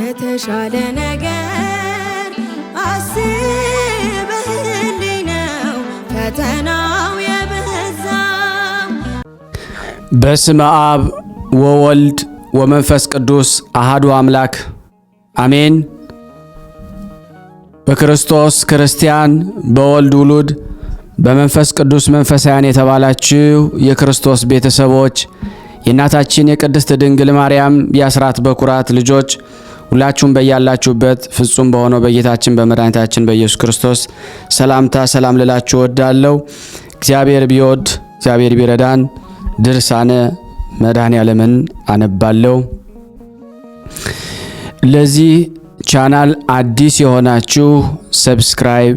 የተሻለ ነገር አስበህልኝ ነው ፈተናው የበዛው። በስመ አብ ወወልድ ወመንፈስ ቅዱስ አሃዱ አምላክ አሜን። በክርስቶስ ክርስቲያን በወልድ ውሉድ በመንፈስ ቅዱስ መንፈሳውያን የተባላችሁ የክርስቶስ ቤተሰቦች የእናታችን የቅድስት ድንግል ማርያም የአስራት በኩራት ልጆች ሁላችሁም በያላችሁበት ፍጹም በሆነው በጌታችን በመድኃኒታችን በኢየሱስ ክርስቶስ ሰላም ልላችሁ እወዳለሁ። እግዚአብሔር ቢወድ እግዚአብሔር ቢረዳን ድርሳነ መድኃኔዓለምን አነባለሁ። ለዚህ ቻናል አዲስ የሆናችሁ ሰብስክራይብ፣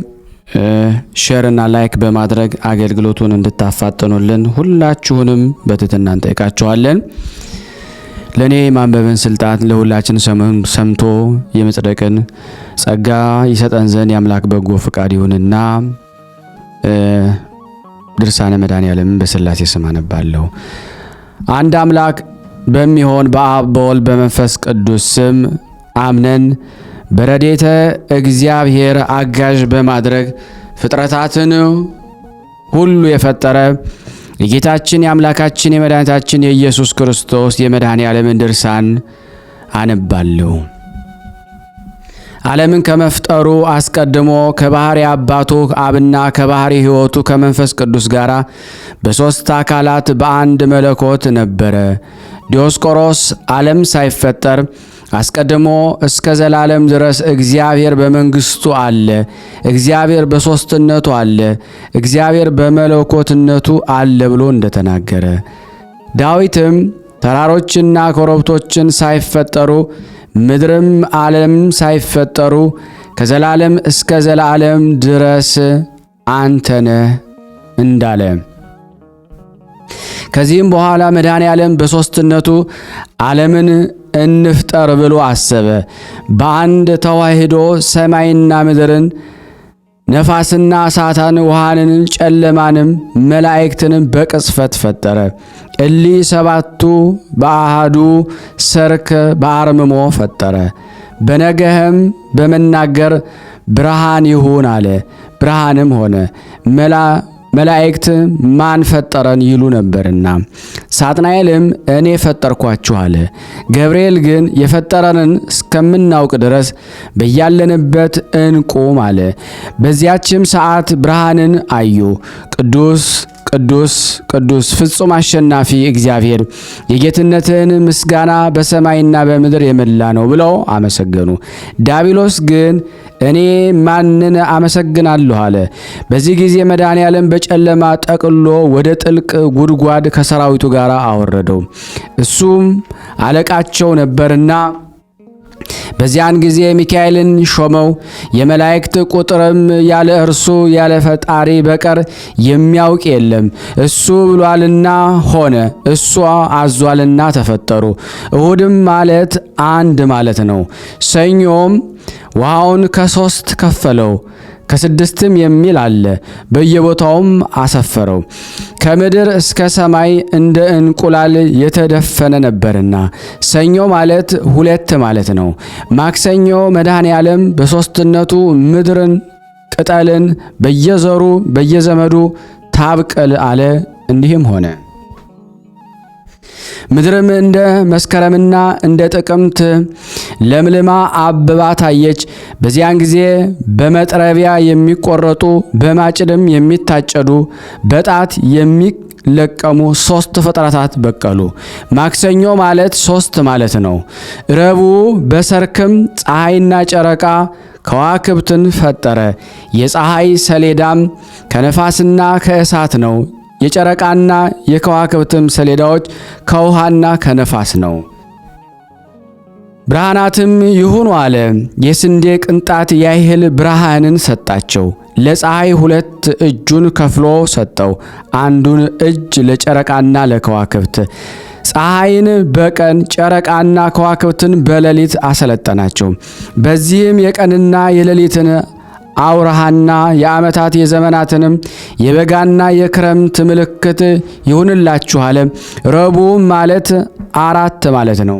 ሼር እና ላይክ በማድረግ አገልግሎቱን እንድታፋጥኑልን ሁላችሁንም በትህትና እንጠይቃችኋለን። ለኔ ማንበብን ስልጣን ለሁላችን ሰምቶ የመጽደቅን ጸጋ ይሰጠን ዘንድ የአምላክ በጎ ፍቃድ ይሁንና ድርሳነ መድኃኔዓለምን በሥላሴ ስም አነባለሁ። አንድ አምላክ በሚሆን በአብ በወልድ በመንፈስ ቅዱስ ስም አምነን በረድኤተ እግዚአብሔር አጋዥ በማድረግ ፍጥረታትን ሁሉ የፈጠረ የጌታችን የአምላካችን የመድኃኒታችን የኢየሱስ ክርስቶስ የመድኃኔዓለምን ድርሳን አነባለሁ። ዓለምን ከመፍጠሩ አስቀድሞ ከባህሪ አባቱ አብና ከባህሪ ሕይወቱ ከመንፈስ ቅዱስ ጋር በሦስት አካላት በአንድ መለኮት ነበረ። ዲዮስቆሮስ ዓለም ሳይፈጠር አስቀድሞ እስከ ዘላለም ድረስ እግዚአብሔር በመንግስቱ አለ፣ እግዚአብሔር በሦስትነቱ አለ፣ እግዚአብሔር በመለኮትነቱ አለ ብሎ እንደተናገረ፣ ዳዊትም ተራሮችና ኮረብቶችን ሳይፈጠሩ ምድርም ዓለም ሳይፈጠሩ ከዘላለም እስከ ዘላለም ድረስ አንተነህ እንዳለ፣ ከዚህም በኋላ መድኃኔዓለም በሦስትነቱ ዓለምን እንፍጠር ብሎ አሰበ። በአንድ ተዋህዶ ሰማይና ምድርን፣ ነፋስና እሳትን፣ ውሃንን፣ ጨለማንም፣ መላእክትንም በቅጽበት ፈጠረ። እሊህ ሰባቱ በአሃዱ ሰርክ በአርምሞ ፈጠረ። በነገህም በመናገር ብርሃን ይሁን አለ፣ ብርሃንም ሆነ። መላእክት ማን ፈጠረን ይሉ ነበርና፣ ሳጥናኤልም እኔ ፈጠርኳችሁ አለ። ገብርኤል ግን የፈጠረንን እስከምናውቅ ድረስ በያለንበት እንቁም አለ። በዚያችም ሰዓት ብርሃንን አዩ። ቅዱስ ቅዱስ ቅዱስ ፍጹም አሸናፊ እግዚአብሔር የጌትነትን ምስጋና በሰማይና በምድር የመላ ነው ብለው አመሰገኑ። ዲያብሎስ ግን እኔ ማንን አመሰግናለሁ አለ። በዚህ ጊዜ መድኃኔዓለም በጨለማ ጠቅሎ ወደ ጥልቅ ጉድጓድ ከሰራዊቱ ጋር አወረደው። እሱም አለቃቸው ነበርና በዚያን ጊዜ ሚካኤልን ሾመው። የመላእክት ቁጥርም ያለ እርሱ ያለ ፈጣሪ በቀር የሚያውቅ የለም። እሱ ብሏልና ሆነ፣ እሱ አዟልና ተፈጠሩ። እሁድም ማለት አንድ ማለት ነው። ሰኞም ውሃውን ከሶስት ከፈለው፣ ከስድስትም የሚል አለ። በየቦታውም አሰፈረው። ከምድር እስከ ሰማይ እንደ እንቁላል የተደፈነ ነበርና። ሰኞ ማለት ሁለት ማለት ነው። ማክሰኞ መድኃኔዓለም በሦስትነቱ ምድርን ቅጠልን በየዘሩ በየዘመዱ ታብቅል አለ። እንዲህም ሆነ። ምድርም እንደ መስከረምና እንደ ጥቅምት ለምልማ አብባ ታየች። በዚያን ጊዜ በመጥረቢያ የሚቆረጡ በማጭድም የሚታጨዱ በጣት የሚለቀሙ 3 ፍጥረታት በቀሉ። ማክሰኞ ማለት 3 ማለት ነው። ረቡዕ በሰርክም ፀሐይና ጨረቃ ከዋክብትን ፈጠረ። የፀሐይ ሰሌዳም ከነፋስና ከእሳት ነው። የጨረቃና የከዋክብትም ሰሌዳዎች ከውሃና ከነፋስ ነው። ብርሃናትም ይሁኑ አለ። የስንዴ ቅንጣት ያህል ብርሃንን ሰጣቸው። ለፀሐይ 2 እጁን ከፍሎ ሰጠው፣ አንዱን እጅ ለጨረቃና ለከዋክብት። ፀሐይን በቀን ጨረቃና ከዋክብትን በሌሊት አሰለጠናቸው። በዚህም የቀንና የሌሊትን አውራሃና የዓመታት የዘመናትንም የበጋና የክረምት ምልክት ይሁንላችሁ አለ። ረቡዕ ማለት 4 ማለት ነው።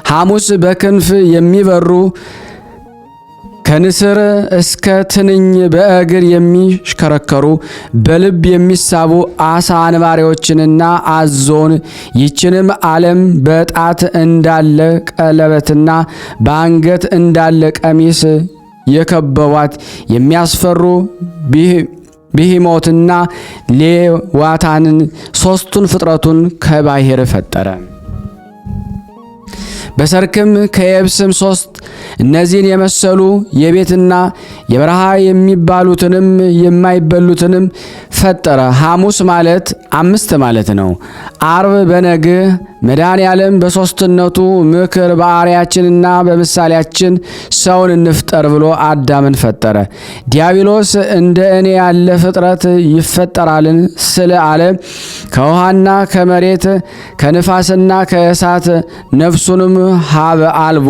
ሐሙስ በክንፍ የሚበሩ ከንስር እስከ ትንኝ በእግር የሚሽከረከሩ በልብ የሚሳቡ አሳ አንባሪዎችንና አዞን ይችንም ዓለም በጣት እንዳለ ቀለበትና በአንገት እንዳለ ቀሚስ የከበቧት የሚያስፈሩ ብሂሞትና ሌዋታንን ሦስቱን ፍጥረቱን ከባሕር ፈጠረ። በሰርክም ከየብስም ሦስት እነዚህን የመሰሉ የቤትና የበረሃ የሚባሉትንም የማይበሉትንም ፈጠረ። ሐሙስ ማለት 5 ማለት ነው። አርብ በነግህ መድኃኔዓለም በሦስትነቱ ምክር በአርአያችንና በምሳሌያችን ሰውን እንፍጠር ብሎ አዳምን ፈጠረ። ዲያብሎስ እንደ እኔ ያለ ፍጥረት ይፈጠራልን ስለ አለ ከውሃና ከመሬት ከንፋስና ከእሳት ነፍሱንም ሀበ አልቦ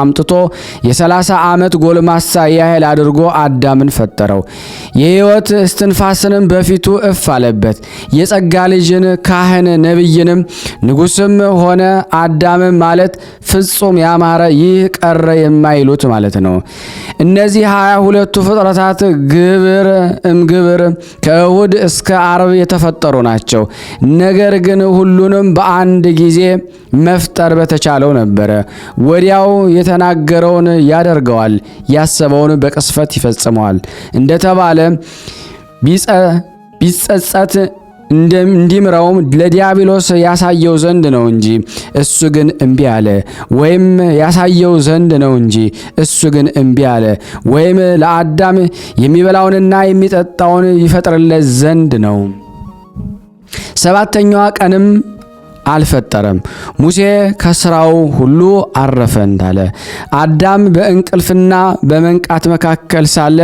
አምጥቶ የ30 ዓመት ጎልማሳ ያህል አድርጎ አዳምን ፈጠረው። የሕይወት እስትንፋስንም በፊቱ እፍ አለበት። የጸጋ ልጅን ካህን ነቢይንም ንጉሥም ሆነ አዳም ማለት ፍጹም ያማረ ይህ ቀረ የማይሉት ማለት ነው። እነዚህ 22ቱ ፍጥረታት ግብር እምግብር ከእሁድ እስከ አርብ የተፈጠሩ ናቸው። ነገር ግን ሁሉንም በአንድ ጊዜ መፍጠር በተቻለው ነበረ። ወዲያው የተናገረውን ያደርገዋል፣ ያሰበውን በቅስፈት ይፈጽመዋል እንደተባለ ቢጸጸት እንዲምረውም ለዲያብሎስ ያሳየው ዘንድ ነው እንጂ እሱ ግን እምቢ አለ። ወይም ያሳየው ዘንድ ነው እንጂ እሱ ግን እምቢ አለ። ወይም ለአዳም የሚበላውንና የሚጠጣውን ይፈጥርለት ዘንድ ነው። ሰባተኛዋ ቀንም አልፈጠረም። ሙሴ ከስራው ሁሉ አረፈ እንዳለ አዳም በእንቅልፍና በመንቃት መካከል ሳለ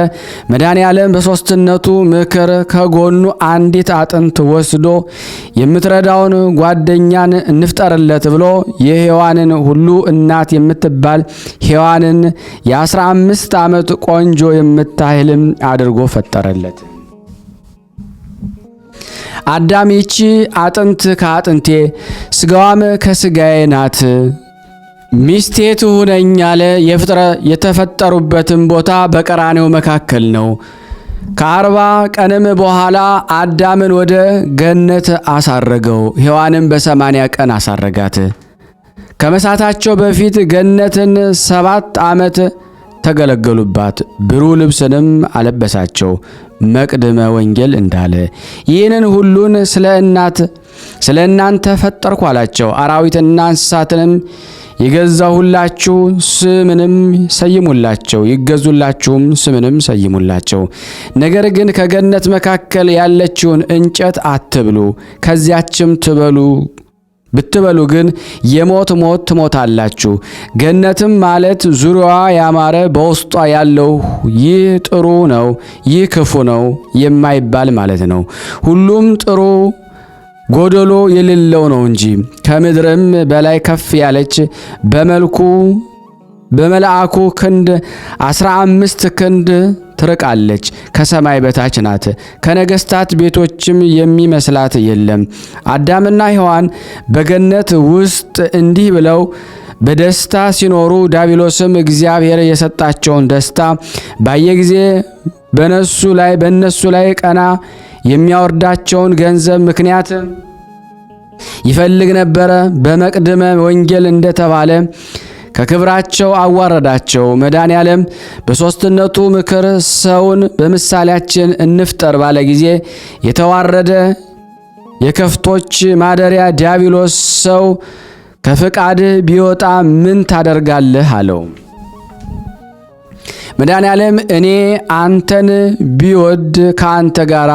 መድኃኔዓለም በሦስትነቱ ምክር ከጎኑ አንዲት አጥንት ወስዶ የምትረዳውን ጓደኛን እንፍጠርለት ብሎ የሔዋንን ሁሉ እናት የምትባል ሔዋንን የ15 ዓመት ቆንጆ የምታህልም አድርጎ ፈጠረለት። አዳም ይቺ አጥንት ከአጥንቴ ስጋዋም ከስጋዬ ናት ሚስቴ ትሁነኝ አለ። የተፈጠሩበትም ቦታ በቀራኔው መካከል ነው። ከ40 ቀንም በኋላ አዳምን ወደ ገነት አሳረገው። ሔዋንም በ80 ቀን አሳረጋት። ከመሳታቸው በፊት ገነትን 7 ዓመት ተገለገሉባት። ብሩህ ልብስንም አለበሳቸው መቅድመ ወንጌል እንዳለ ይህንን ሁሉን ስለ እናንተ ፈጠርኩ አላቸው። አራዊትና እንስሳትንም የገዛሁላችሁ ስምንም ሰይሙላቸው፣ ይገዙላችሁም ስምንም ሰይሙላቸው። ነገር ግን ከገነት መካከል ያለችውን እንጨት አትብሉ፣ ከዚያችም ብትበሉ ግን የሞት ሞት ትሞታላችሁ። ገነትም ማለት ዙሪያዋ ያማረ በውስጧ ያለው ይህ ጥሩ ነው፣ ይህ ክፉ ነው የማይባል ማለት ነው። ሁሉም ጥሩ ጎደሎ የሌለው ነው እንጂ ከምድርም በላይ ከፍ ያለች በመልአኩ ክንድ 15 ክንድ ትርቃለች። ከሰማይ በታች ናት። ከነገስታት ቤቶችም የሚመስላት የለም። አዳምና ሔዋን በገነት ውስጥ እንዲህ ብለው በደስታ ሲኖሩ ዲያብሎስም እግዚአብሔር የሰጣቸውን ደስታ ባየ ጊዜ በእነሱ ላይ ቀና የሚያወርዳቸውን ገንዘብ ምክንያት ይፈልግ ነበረ። በመቅድመ ወንጌል እንደተባለ ከክብራቸው አዋረዳቸው። መድኃኔዓለም በሦስትነቱ ምክር ሰውን በምሳሌያችን እንፍጠር ባለ ጊዜ የተዋረደ የከፍቶች ማደሪያ ዲያብሎስ ሰው ከፍቃድህ ቢወጣ ምን ታደርጋለህ አለው። መድኃኔዓለም እኔ አንተን ቢወድ ከአንተ ጋር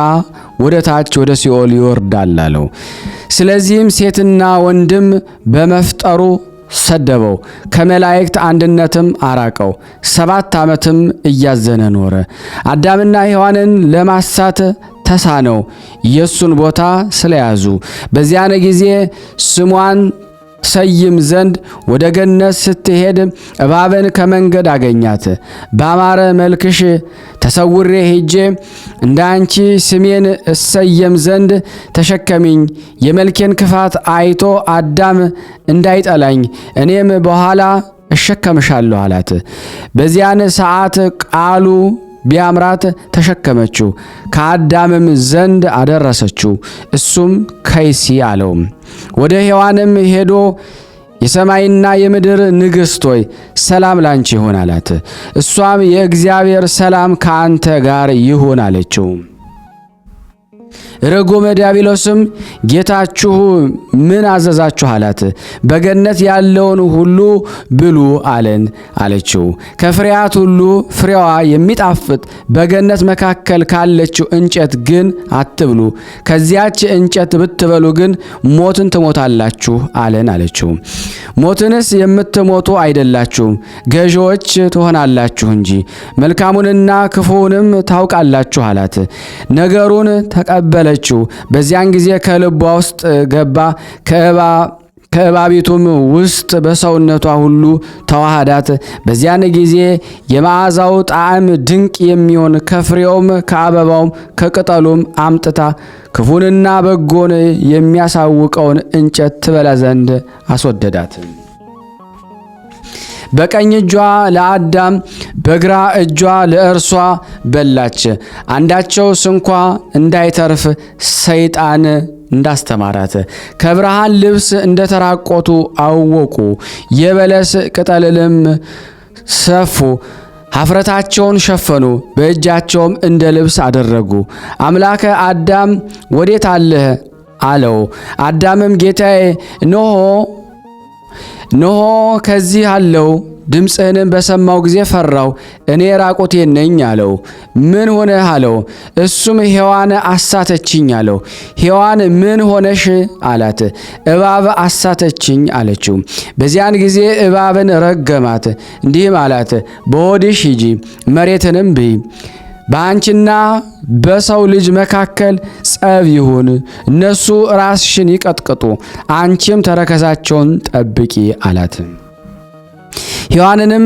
ወደ ታች ወደ ሲኦል ይወርዳል አለው። ስለዚህም ሴትና ወንድም በመፍጠሩ ሰደበው፣ ከመላእክት አንድነትም አራቀው። 7 ዓመትም እያዘነ ኖረ። አዳምና ሔዋንን ለማሳት ተሳነው፣ የሱን ቦታ ስለያዙ። በዚያን ጊዜ ስሟን ሰይም ዘንድ ወደ ገነት ስትሄድ እባብን ከመንገድ አገኛት። ባማረ መልክሽ ተሰውሬ ሄጄ እንዳንቺ ስሜን እሰየም ዘንድ ተሸከሚኝ። የመልኬን ክፋት አይቶ አዳም እንዳይጠላኝ እኔም በኋላ እሸከምሻለሁ አላት። በዚያን ሰዓት ቃሉ ቢያምራት ተሸከመችው፣ ከአዳምም ዘንድ አደረሰችው። እሱም ከይሲ አለው። ወደ ሔዋንም ሄዶ የሰማይና የምድር ንግሥት ሆይ ሰላም ላንቺ ይሁን አላት። እሷም የእግዚአብሔር ሰላም ከአንተ ጋር ይሁን አለችው። ርጉም ዲያብሎስም ጌታችሁ ምን አዘዛችሁ አላት። በገነት ያለውን ሁሉ ብሉ አለን አለችው። ከፍሬያት ሁሉ ፍሬዋ የሚጣፍጥ በገነት መካከል ካለችው እንጨት ግን አትብሉ፣ ከዚያች እንጨት ብትበሉ ግን ሞትን ትሞታላችሁ አለን አለችው። ሞትንስ የምትሞቱ አይደላችሁም፣ ገዢዎች ትሆናላችሁ እንጂ መልካሙንና ክፉውንም ታውቃላችሁ አላት። ነገሩን ተቀበለችው። በዚያን ጊዜ ከልቧ ውስጥ ገባ፣ ከእባቢቱም ውስጥ በሰውነቷ ሁሉ ተዋሃዳት። በዚያን ጊዜ የመዓዛው ጣዕም ድንቅ የሚሆን ከፍሬውም ከአበባውም ከቅጠሉም አምጥታ ክፉንና በጎን የሚያሳውቀውን እንጨት ትበላ ዘንድ አስወደዳት። በቀኝ እጇ ለአዳም በግራ እጇ ለእርሷ በላች። አንዳቸው ስንኳ እንዳይተርፍ ሰይጣን እንዳስተማራት ከብርሃን ልብስ እንደተራቆቱ አወቁ። የበለስ ቅጠልንም ሰፉ፣ ኀፍረታቸውን ሸፈኑ፣ በእጃቸውም እንደ ልብስ አደረጉ። አምላከ አዳም ወዴት አለህ አለው። አዳምም ጌታዬ እነሆ ከዚህ አለው። ድምፅህንም በሰማው ጊዜ ፈራው፣ እኔ ራቁቴን ነኝ አለው። ምን ሆነህ አለው። እሱም ሔዋን አሳተችኝ አለው። ሔዋን ምን ሆነሽ አላት። እባብ አሳተችኝ አለችው። በዚያን ጊዜ እባብን ረገማት፣ እንዲህም አላት፣ በሆድሽ ሂጂ መሬትንም ብይ፣ በአንቺና በሰው ልጅ መካከል ጸብ ይሁን፣ እነሱ ራስሽን ይቀጥቅጡ፣ አንቺም ተረከዛቸውን ጠብቂ አላት። ሔዋንንም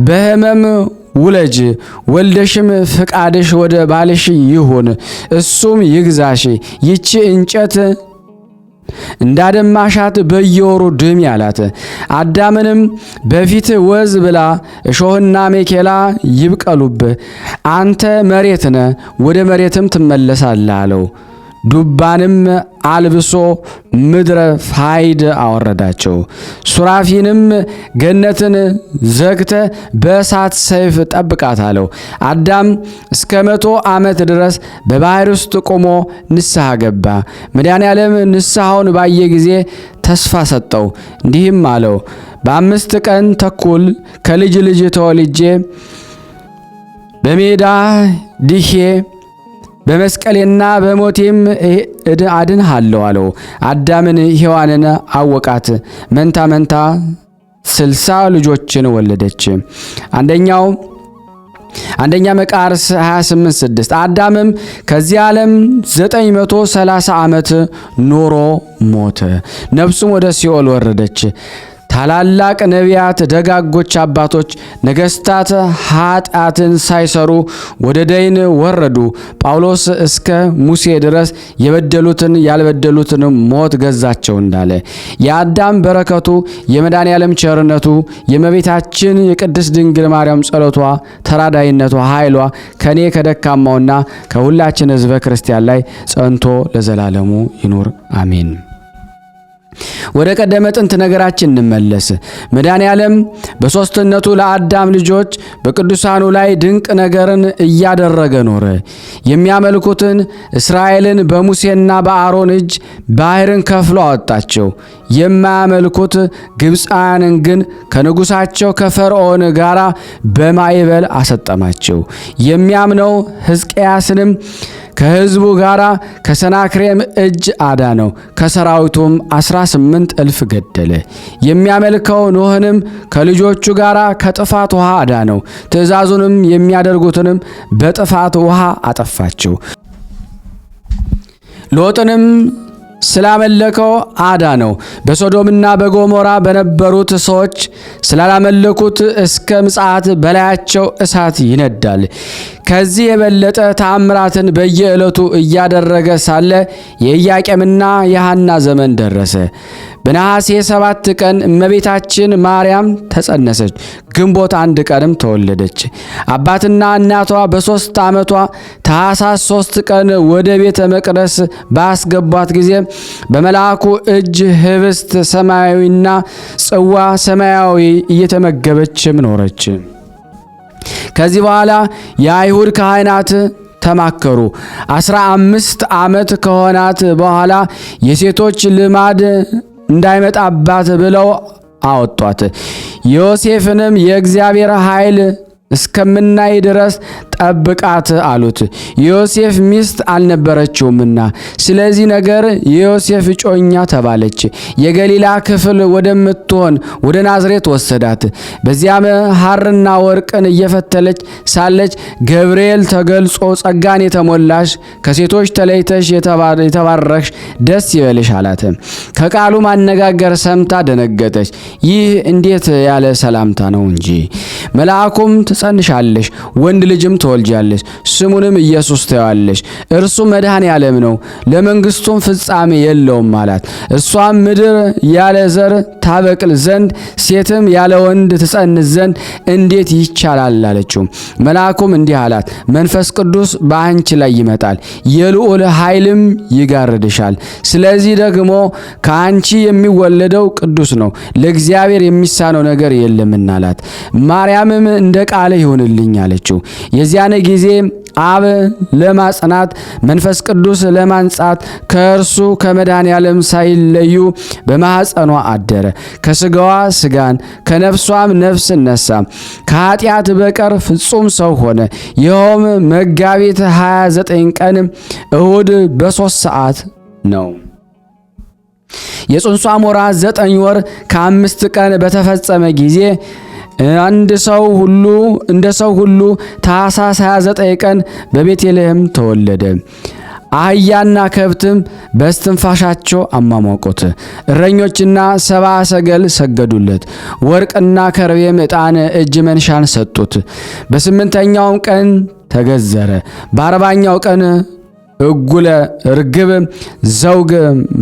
በሕመም ውለጅ፣ ወልደሽም ፍቃድሽ ወደ ባልሽ ይሁን፣ እሱም ይግዛሽ፣ ይቺ እንጨት እንዳደማሻት በየወሩ ድሚ አላት። አዳምንም በፊት ወዝ ብላ እሾህና ሜኬላ ይብቀሉብህ፣ አንተ መሬት ነህ፣ ወደ መሬትም ትመለሳለህ አለው። ዱባንም አልብሶ ምድረ ፋይድ አወረዳቸው። ሱራፊንም ገነትን ዘግተ በእሳት ሰይፍ ጠብቃት አለው። አዳም እስከ 100 ዓመት ድረስ በባሕር ውስጥ ቆሞ ንስሐ ገባ። መድኃኔዓለም ንስሐውን ባየ ጊዜ ተስፋ ሰጠው፣ እንዲህም አለው፣ በ5 ቀን ተኩል ከልጅ ልጅ ተወልጄ በሜዳ ድሄ በመስቀሌና በሞቴም አድንሃለሁ አለው። አዳምን ሔዋንን አወቃት፣ መንታ 60 ልጆችን ወለደች። አንደኛ መቃርስ 28:6 አዳምም ከዚህ ዓለም 930 ዓመት ኖሮ ሞተ፣ ነፍሱም ወደ ሲኦል ወረደች። ታላላቅ ነቢያት፣ ደጋጎች አባቶች፣ ነገሥታት ኃጢአትን ሳይሰሩ ወደ ደይን ወረዱ። ጳውሎስ እስከ ሙሴ ድረስ የበደሉትን ያልበደሉትን ሞት ገዛቸው እንዳለ የአዳም በረከቱ፣ የመድኃኔዓለም ቸርነቱ፣ የእመቤታችን የቅድስት ድንግል ማርያም ጸሎቷ፣ ተራዳይነቷ፣ ኃይሏ ከኔ ከደካማውና ከሁላችን ሕዝበ ክርስቲያን ላይ ጸንቶ ለዘላለሙ ይኑር አሜን። ወደ ቀደመ ጥንት ነገራችን እንመለስ። መድኃኔዓለም በሦስትነቱ ለአዳም ልጆች በቅዱሳኑ ላይ ድንቅ ነገርን እያደረገ ኖረ። የሚያመልኩትን እስራኤልን በሙሴና በአሮን እጅ ባሕርን ከፍሎ አወጣቸው። የማያመልኩት ግብፃውያንን ግን ከንጉሳቸው ከፈርዖን ጋር በማዕበል አሰጠማቸው። የሚያምነው ሕዝቅያስንም ከሕዝቡ ጋር ከሰናክሬም እጅ አዳነው። ከሰራዊቱም 18 እልፍ ገደለ። የሚያመልከው ኖህንም ከልጆቹ ጋር ከጥፋት ውሃ አዳነው። ትእዛዙንም የሚያደርጉትንም በጥፋት ውሃ አጠፋቸው። ሎጥንም ስላመለከው አዳነው። በሶዶምና በጎሞራ በነበሩት ሰዎች ስላላመለኩት እስከ ምጽአት በላያቸው እሳት ይነዳል። ከዚህ የበለጠ ተአምራትን በየዕለቱ እያደረገ ሳለ የኢያቄምና የሐና ዘመን ደረሰ። በነሐሴ 7 ቀን እመቤታችን ማርያም ተጸነሰች። ግንቦት 1 ቀንም ተወለደች። አባትና እናቷ በ3 ዓመቷ ታኅሳስ 3 ቀን ወደ ቤተ መቅደስ ባስገቧት ጊዜ በመልአኩ እጅ ህብስት ሰማያዊና ጽዋ ሰማያዊ እየተመገበችም ኖረች። ከዚህ በኋላ የአይሁድ ካህናት ተማከሩ። 15 ዓመት ከሆናት በኋላ የሴቶች ልማድ እንዳይመጣባት ብለው አወጧት። ዮሴፍንም የእግዚአብሔር ኃይል እስከምናይ ድረስ ጠብቃት አሉት። ዮሴፍ ሚስት አልነበረችውምና ስለዚህ ነገር የዮሴፍ እጮኛ ተባለች። የገሊላ ክፍል ወደምትሆን ወደ ናዝሬት ወሰዳት። በዚያም ሐርና ወርቅን እየፈተለች ሳለች ገብርኤል ተገልጾ ጸጋን የተሞላሽ ከሴቶች ተለይተሽ የተባረክሽ ደስ ይበልሽ አላት። ከቃሉ ማነጋገር ሰምታ ደነገጠች። ይህ እንዴት ያለ ሰላምታ ነው እንጂ! መልአኩም ትጸንሻለሽ፣ ወንድ ልጅም ትወልጃለሽ፣ ስሙንም ኢየሱስ ትይዋለሽ። እርሱ መድኃኔ ዓለም ነው፣ ለመንግስቱም ፍጻሜ የለውም አላት። እርሷም ምድር ያለ ዘር ታበቅል ዘንድ ሴትም ያለ ወንድ ትጸንስ ዘንድ እንዴት ይቻላል አለችው። መልአኩም እንዲህ አላት፣ መንፈስ ቅዱስ በአንቺ ላይ ይመጣል፣ የልዑል ኃይልም ይጋርድሻል። ስለዚህ ደግሞ ከአንቺ የሚወለደው ቅዱስ ነው፣ ለእግዚአብሔር የሚሳነው ነገር የለምና አላት። ማርያምም እንደ ቃል ይሁንልኝ አለችው። የዚያን ጊዜ አብ ለማጽናት መንፈስ ቅዱስ ለማንጻት ከእርሱ ከመድኃኔ ዓለም ሳይለዩ በማኅፀኗ አደረ። ከስጋዋ ስጋን ከነፍሷም ነፍስን ነሳ። ከኃጢአት በቀር ፍጹም ሰው ሆነ። ይኸውም መጋቢት 29 ቀን እሁድ በ3 ሰዓት ነው። የጽንሷም ወራት 9 ወር ከ5 ቀን በተፈጸመ ጊዜ እንደ ሰው ሁሉ ታኅሳስ 29 ቀን በቤተልሔም ተወለደ። አህያና ከብትም በስትንፋሻቸው አሟሟቁት። እረኞችና ሰብአ ሰገል ሰገዱለት። ወርቅና ከርቤም ዕጣን እጅ መንሻን ሰጡት። በ8ኛውም ቀን ተገዘረ። በ40ኛው ቀን እጉለ ርግብ ዘውግ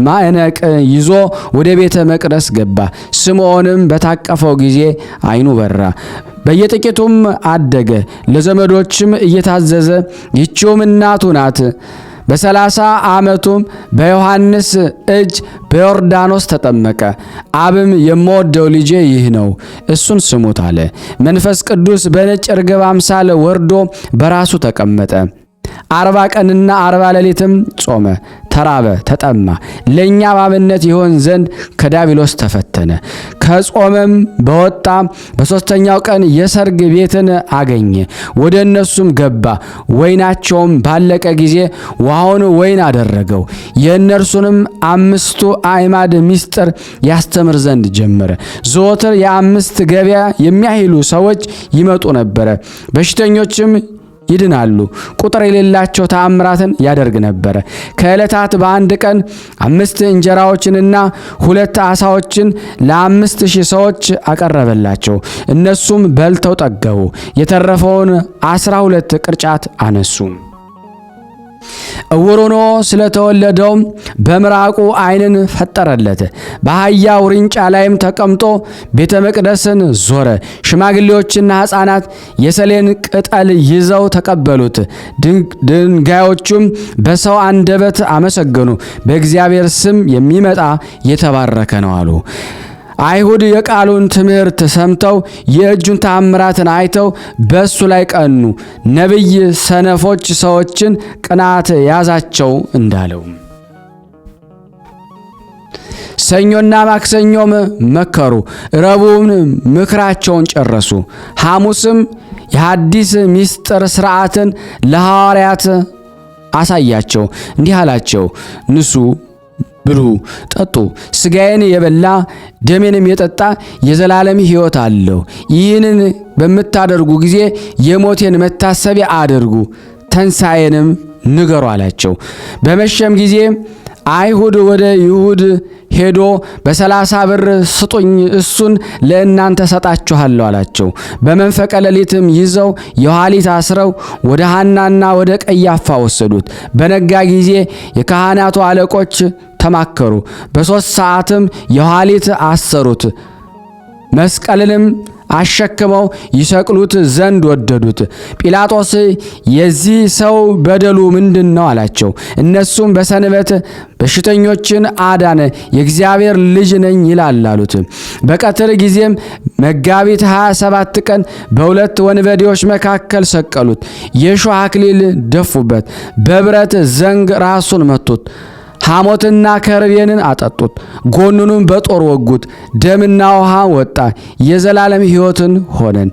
ማዕነቅ ይዞ ወደ ቤተ መቅደስ ገባ። ስምዖንም በታቀፈው ጊዜ ዓይኑ በራ፣ በየጥቂቱም አደገ። ለዘመዶችም እየታዘዘ ይህችውም እናቱ ናት። በ30 ዓመቱም በዮሐንስ እጅ በዮርዳኖስ ተጠመቀ። አብም የምወደው ልጄ ይህ ነው፣ እሱን ስሙት አለ። መንፈስ ቅዱስ በነጭ ርግብ አምሳል ወርዶ በራሱ ተቀመጠ። 40 ቀንና 40 ሌሊትም ጾመ፣ ተራበ፣ ተጠማ። ለኛ ባብነት ይሆን ዘንድ ከዲያብሎስ ተፈተነ። ከጾመም በወጣ በ3ኛው ቀን የሰርግ ቤትን አገኘ። ወደ እነሱም ገባ። ወይናቸውም ባለቀ ጊዜ ውሃውን ወይን አደረገው። የእነርሱንም 5 አዕማድ ምስጢር ያስተምር ዘንድ ጀመረ። ዘወትር የ5 ገበያ የሚያህሉ ሰዎች ይመጡ ነበረ። በሽተኞችም ይድናሉ። ቁጥር የሌላቸው ተአምራትን ያደርግ ነበረ። ከዕለታት በአንድ ቀን 5 እንጀራዎችንና 2 ዓሣዎችን ለ5000 ሰዎች አቀረበላቸው። እነሱም በልተው ጠገቡ። የተረፈውን 12 ቅርጫት አነሱ። ዕውር ሆኖ ስለተወለደው በምራቁ ዓይንን ፈጠረለት። በአህያ ውርንጫ ላይም ተቀምጦ ቤተ መቅደስን ዞረ። ሽማግሌዎችና ሕፃናት የሰሌን ቅጠል ይዘው ተቀበሉት። ድንጋዮቹም በሰው አንደበት አመሰገኑ፣ በእግዚአብሔር ስም የሚመጣ የተባረከ ነው አሉ። አይሁድ የቃሉን ትምህርት ሰምተው የእጁን ተአምራትን አይተው በሱ ላይ ቀኑ። ነቢይ ሰነፎች ሰዎችን ቅናት ያዛቸው እንዳለው ሰኞና ማክሰኞም መከሩ። ረቡዕም ምክራቸውን ጨረሱ። ሐሙስም የሐዲስ ምስጢር ሥርዓትን ለሐዋርያት አሳያቸው። እንዲህ አላቸው፣ ንሱ ብሉ፣ ጠጡ። ሥጋዬን የበላ ደሜንም የጠጣ የዘላለም ሕይወት አለው። ይህንን በምታደርጉ ጊዜ የሞቴን መታሰቢያ አድርጉ፣ ትንሣኤንም ንገሩ አላቸው። በመሸም ጊዜ አይሁድ ወደ ይሁድ ሄዶ በ30 ብር ስጡኝ እሱን ለእናንተ ሰጣችኋለሁ አላቸው። በመንፈቀ ሌሊትም ይዘው የኋሊት አስረው ወደ ሐናና ወደ ቀያፋ ወሰዱት። በነጋ ጊዜ የካህናቱ አለቆች ተማከሩ። በ3 ሰዓትም የኋሊት አሰሩት። መስቀልንም አሸክመው ይሰቅሉት ዘንድ ወደዱት። ጲላጦስ የዚህ ሰው በደሉ ምንድነው አላቸው። እነሱም በሰንበት በሽተኞችን አዳነ፣ የእግዚአብሔር ልጅ ነኝ ይላል አሉት። በቀትር ጊዜም መጋቢት 27 ቀን በሁለት ወንበዴዎች መካከል ሰቀሉት። የሾህ አክሊል ደፉበት፣ በብረት ዘንግ ራሱን መቱት። ሐሞትና ከርቤንን አጠጡት። ጎኑንም በጦር ወጉት። ደምና ውሃ ወጣ። የዘላለም ሕይወትን ሆነን።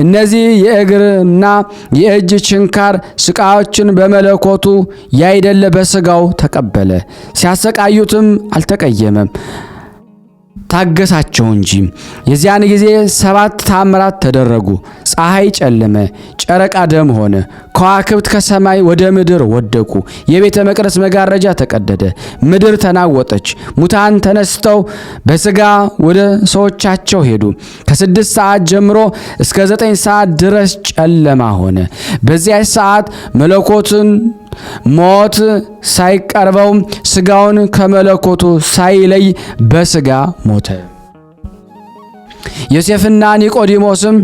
እነዚህ የእግርና የእጅ ችንካር ስቃዮችን በመለኮቱ ያይደለ በሥጋው ተቀበለ። ሲያሰቃዩትም አልተቀየመም፣ ታገሳቸው እንጂ። የዚያን ጊዜ 7 ታምራት ተደረጉ። ፀሐይ ጨለመ፣ ጨረቃ ደም ሆነ፣ ከዋክብት ከሰማይ ወደ ምድር ወደቁ። የቤተ መቅደስ መጋረጃ ተቀደደ፣ ምድር ተናወጠች። ሙታን ተነስተው በሥጋ ወደ ሰዎቻቸው ሄዱ። ከ6 ሰዓት ጀምሮ እስከ 9 ሰዓት ድረስ ጨለማ ሆነ። በዚያ ሰዓት መለኮትን ሞት ሳይቀርበው ሥጋውን ከመለኮቱ ሳይለይ በሥጋ ሞተ። ዮሴፍና ኒቆዲሞስም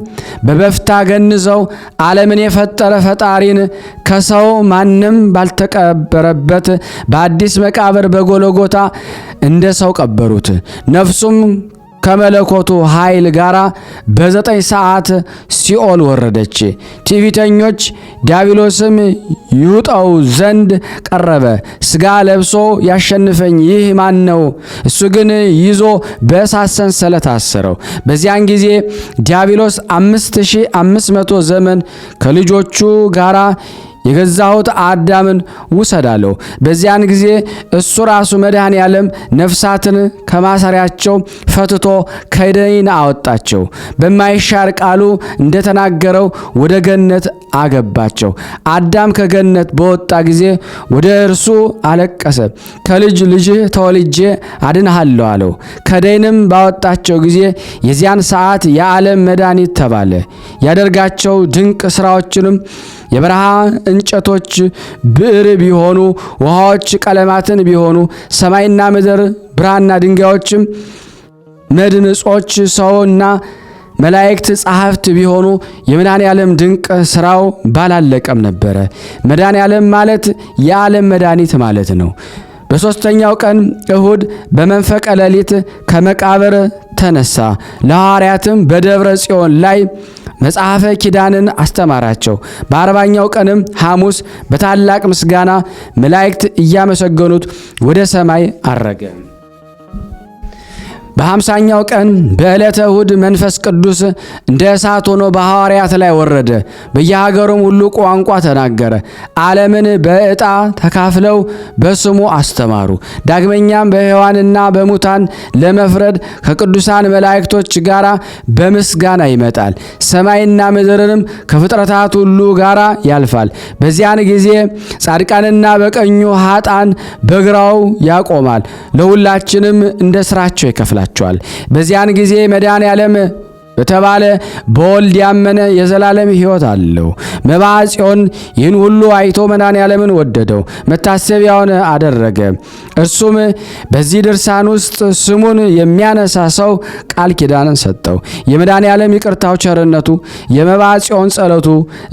በበፍታ ገንዘው ዓለምን የፈጠረ ፈጣሪን ከሰው ማንም ባልተቀበረበት በአዲስ መቃብር በጎልጎታ እንደ ሰው ቀበሩት። ነፍሱም ከመለኮቱ ኃይል ጋር በ9 ሰዓት ሲኦል ወረደች። ትዕቢተኞች ዲያብሎስም ይውጣው ዘንድ ቀረበ። ሥጋ ለብሶ ያሸንፈኝ ይህ ማን ነው? እሱ ግን ይዞ በእሳት ሰንሰለት አሰረው። በዚያን ጊዜ ዲያብሎስ 5500 ዘመን ከልጆቹ ጋር የገዛሁት አዳምን ውሰዳለሁ። በዚያን ጊዜ እሱ ራሱ መድኃኔ ዓለም ነፍሳትን ከማሰሪያቸው ፈትቶ ከደይን አወጣቸው። በማይሻር ቃሉ እንደተናገረው ወደ ገነት አገባቸው። አዳም ከገነት በወጣ ጊዜ ወደ እርሱ አለቀሰ። ከልጅ ልጅህ ተወልጄ አድንሃለሁ አለው። ከደይንም ባወጣቸው ጊዜ የዚያን ሰዓት የዓለም መድኃኒት ተባለ። ያደርጋቸው ድንቅ ሥራዎችንም የበረሃ እንጨቶች ብዕር ቢሆኑ፣ ውሃዎች ቀለማትን ቢሆኑ፣ ሰማይና ምድር ብራና ድንጋዮችም መድንጾች፣ ሰውና መላእክት ጸሐፍት ቢሆኑ የመድኃኔ ዓለም ድንቅ ሥራው ባላለቀም ነበረ። መድኃኔ ዓለም ማለት የዓለም መድኃኒት ማለት ነው። በሦስተኛው ቀን እሁድ በመንፈቀ ሌሊት ከመቃብር ተነሳ። ለሐዋርያትም በደብረ ጽዮን ላይ መጽሐፈ ኪዳንን አስተማራቸው። በ40ኛው ቀንም ሐሙስ በታላቅ ምስጋና መላእክት እያመሰገኑት ወደ ሰማይ አረገ። በ50ኛው ቀን በዕለተ እሁድ መንፈስ ቅዱስ እንደ እሳት ሆኖ በሐዋርያት ላይ ወረደ። በየሀገሩም ሁሉ ቋንቋ ተናገረ። ዓለምን በዕጣ ተካፍለው በስሙ አስተማሩ። ዳግመኛም በሕያዋንና በሙታን ለመፍረድ ከቅዱሳን መላእክቶች ጋር በምስጋና ይመጣል። ሰማይና ምድርንም ከፍጥረታት ሁሉ ጋር ያልፋል። በዚያን ጊዜ ጻድቃንና በቀኙ ኃጥአን በግራው ያቆማል። ለሁላችንም እንደ ሥራቸው ይከፍላል። በዚያን ጊዜ መድኃኔ ዓለም በተባለ በወልድ ያመነ የዘላለም ሕይወት አለው። መብዓ ጽዮን ይህን ሁሉ አይቶ መድኃኔ ዓለምን ወደደው፣ መታሰቢያውን አደረገ። እርሱም በዚህ ድርሳን ውስጥ ስሙን የሚያነሳ ሰው ቃል ኪዳንን ሰጠው። የመድኃኔ ዓለም ይቅርታው ቸርነቱ፣ የመብዓ ጽዮን ጸሎቱ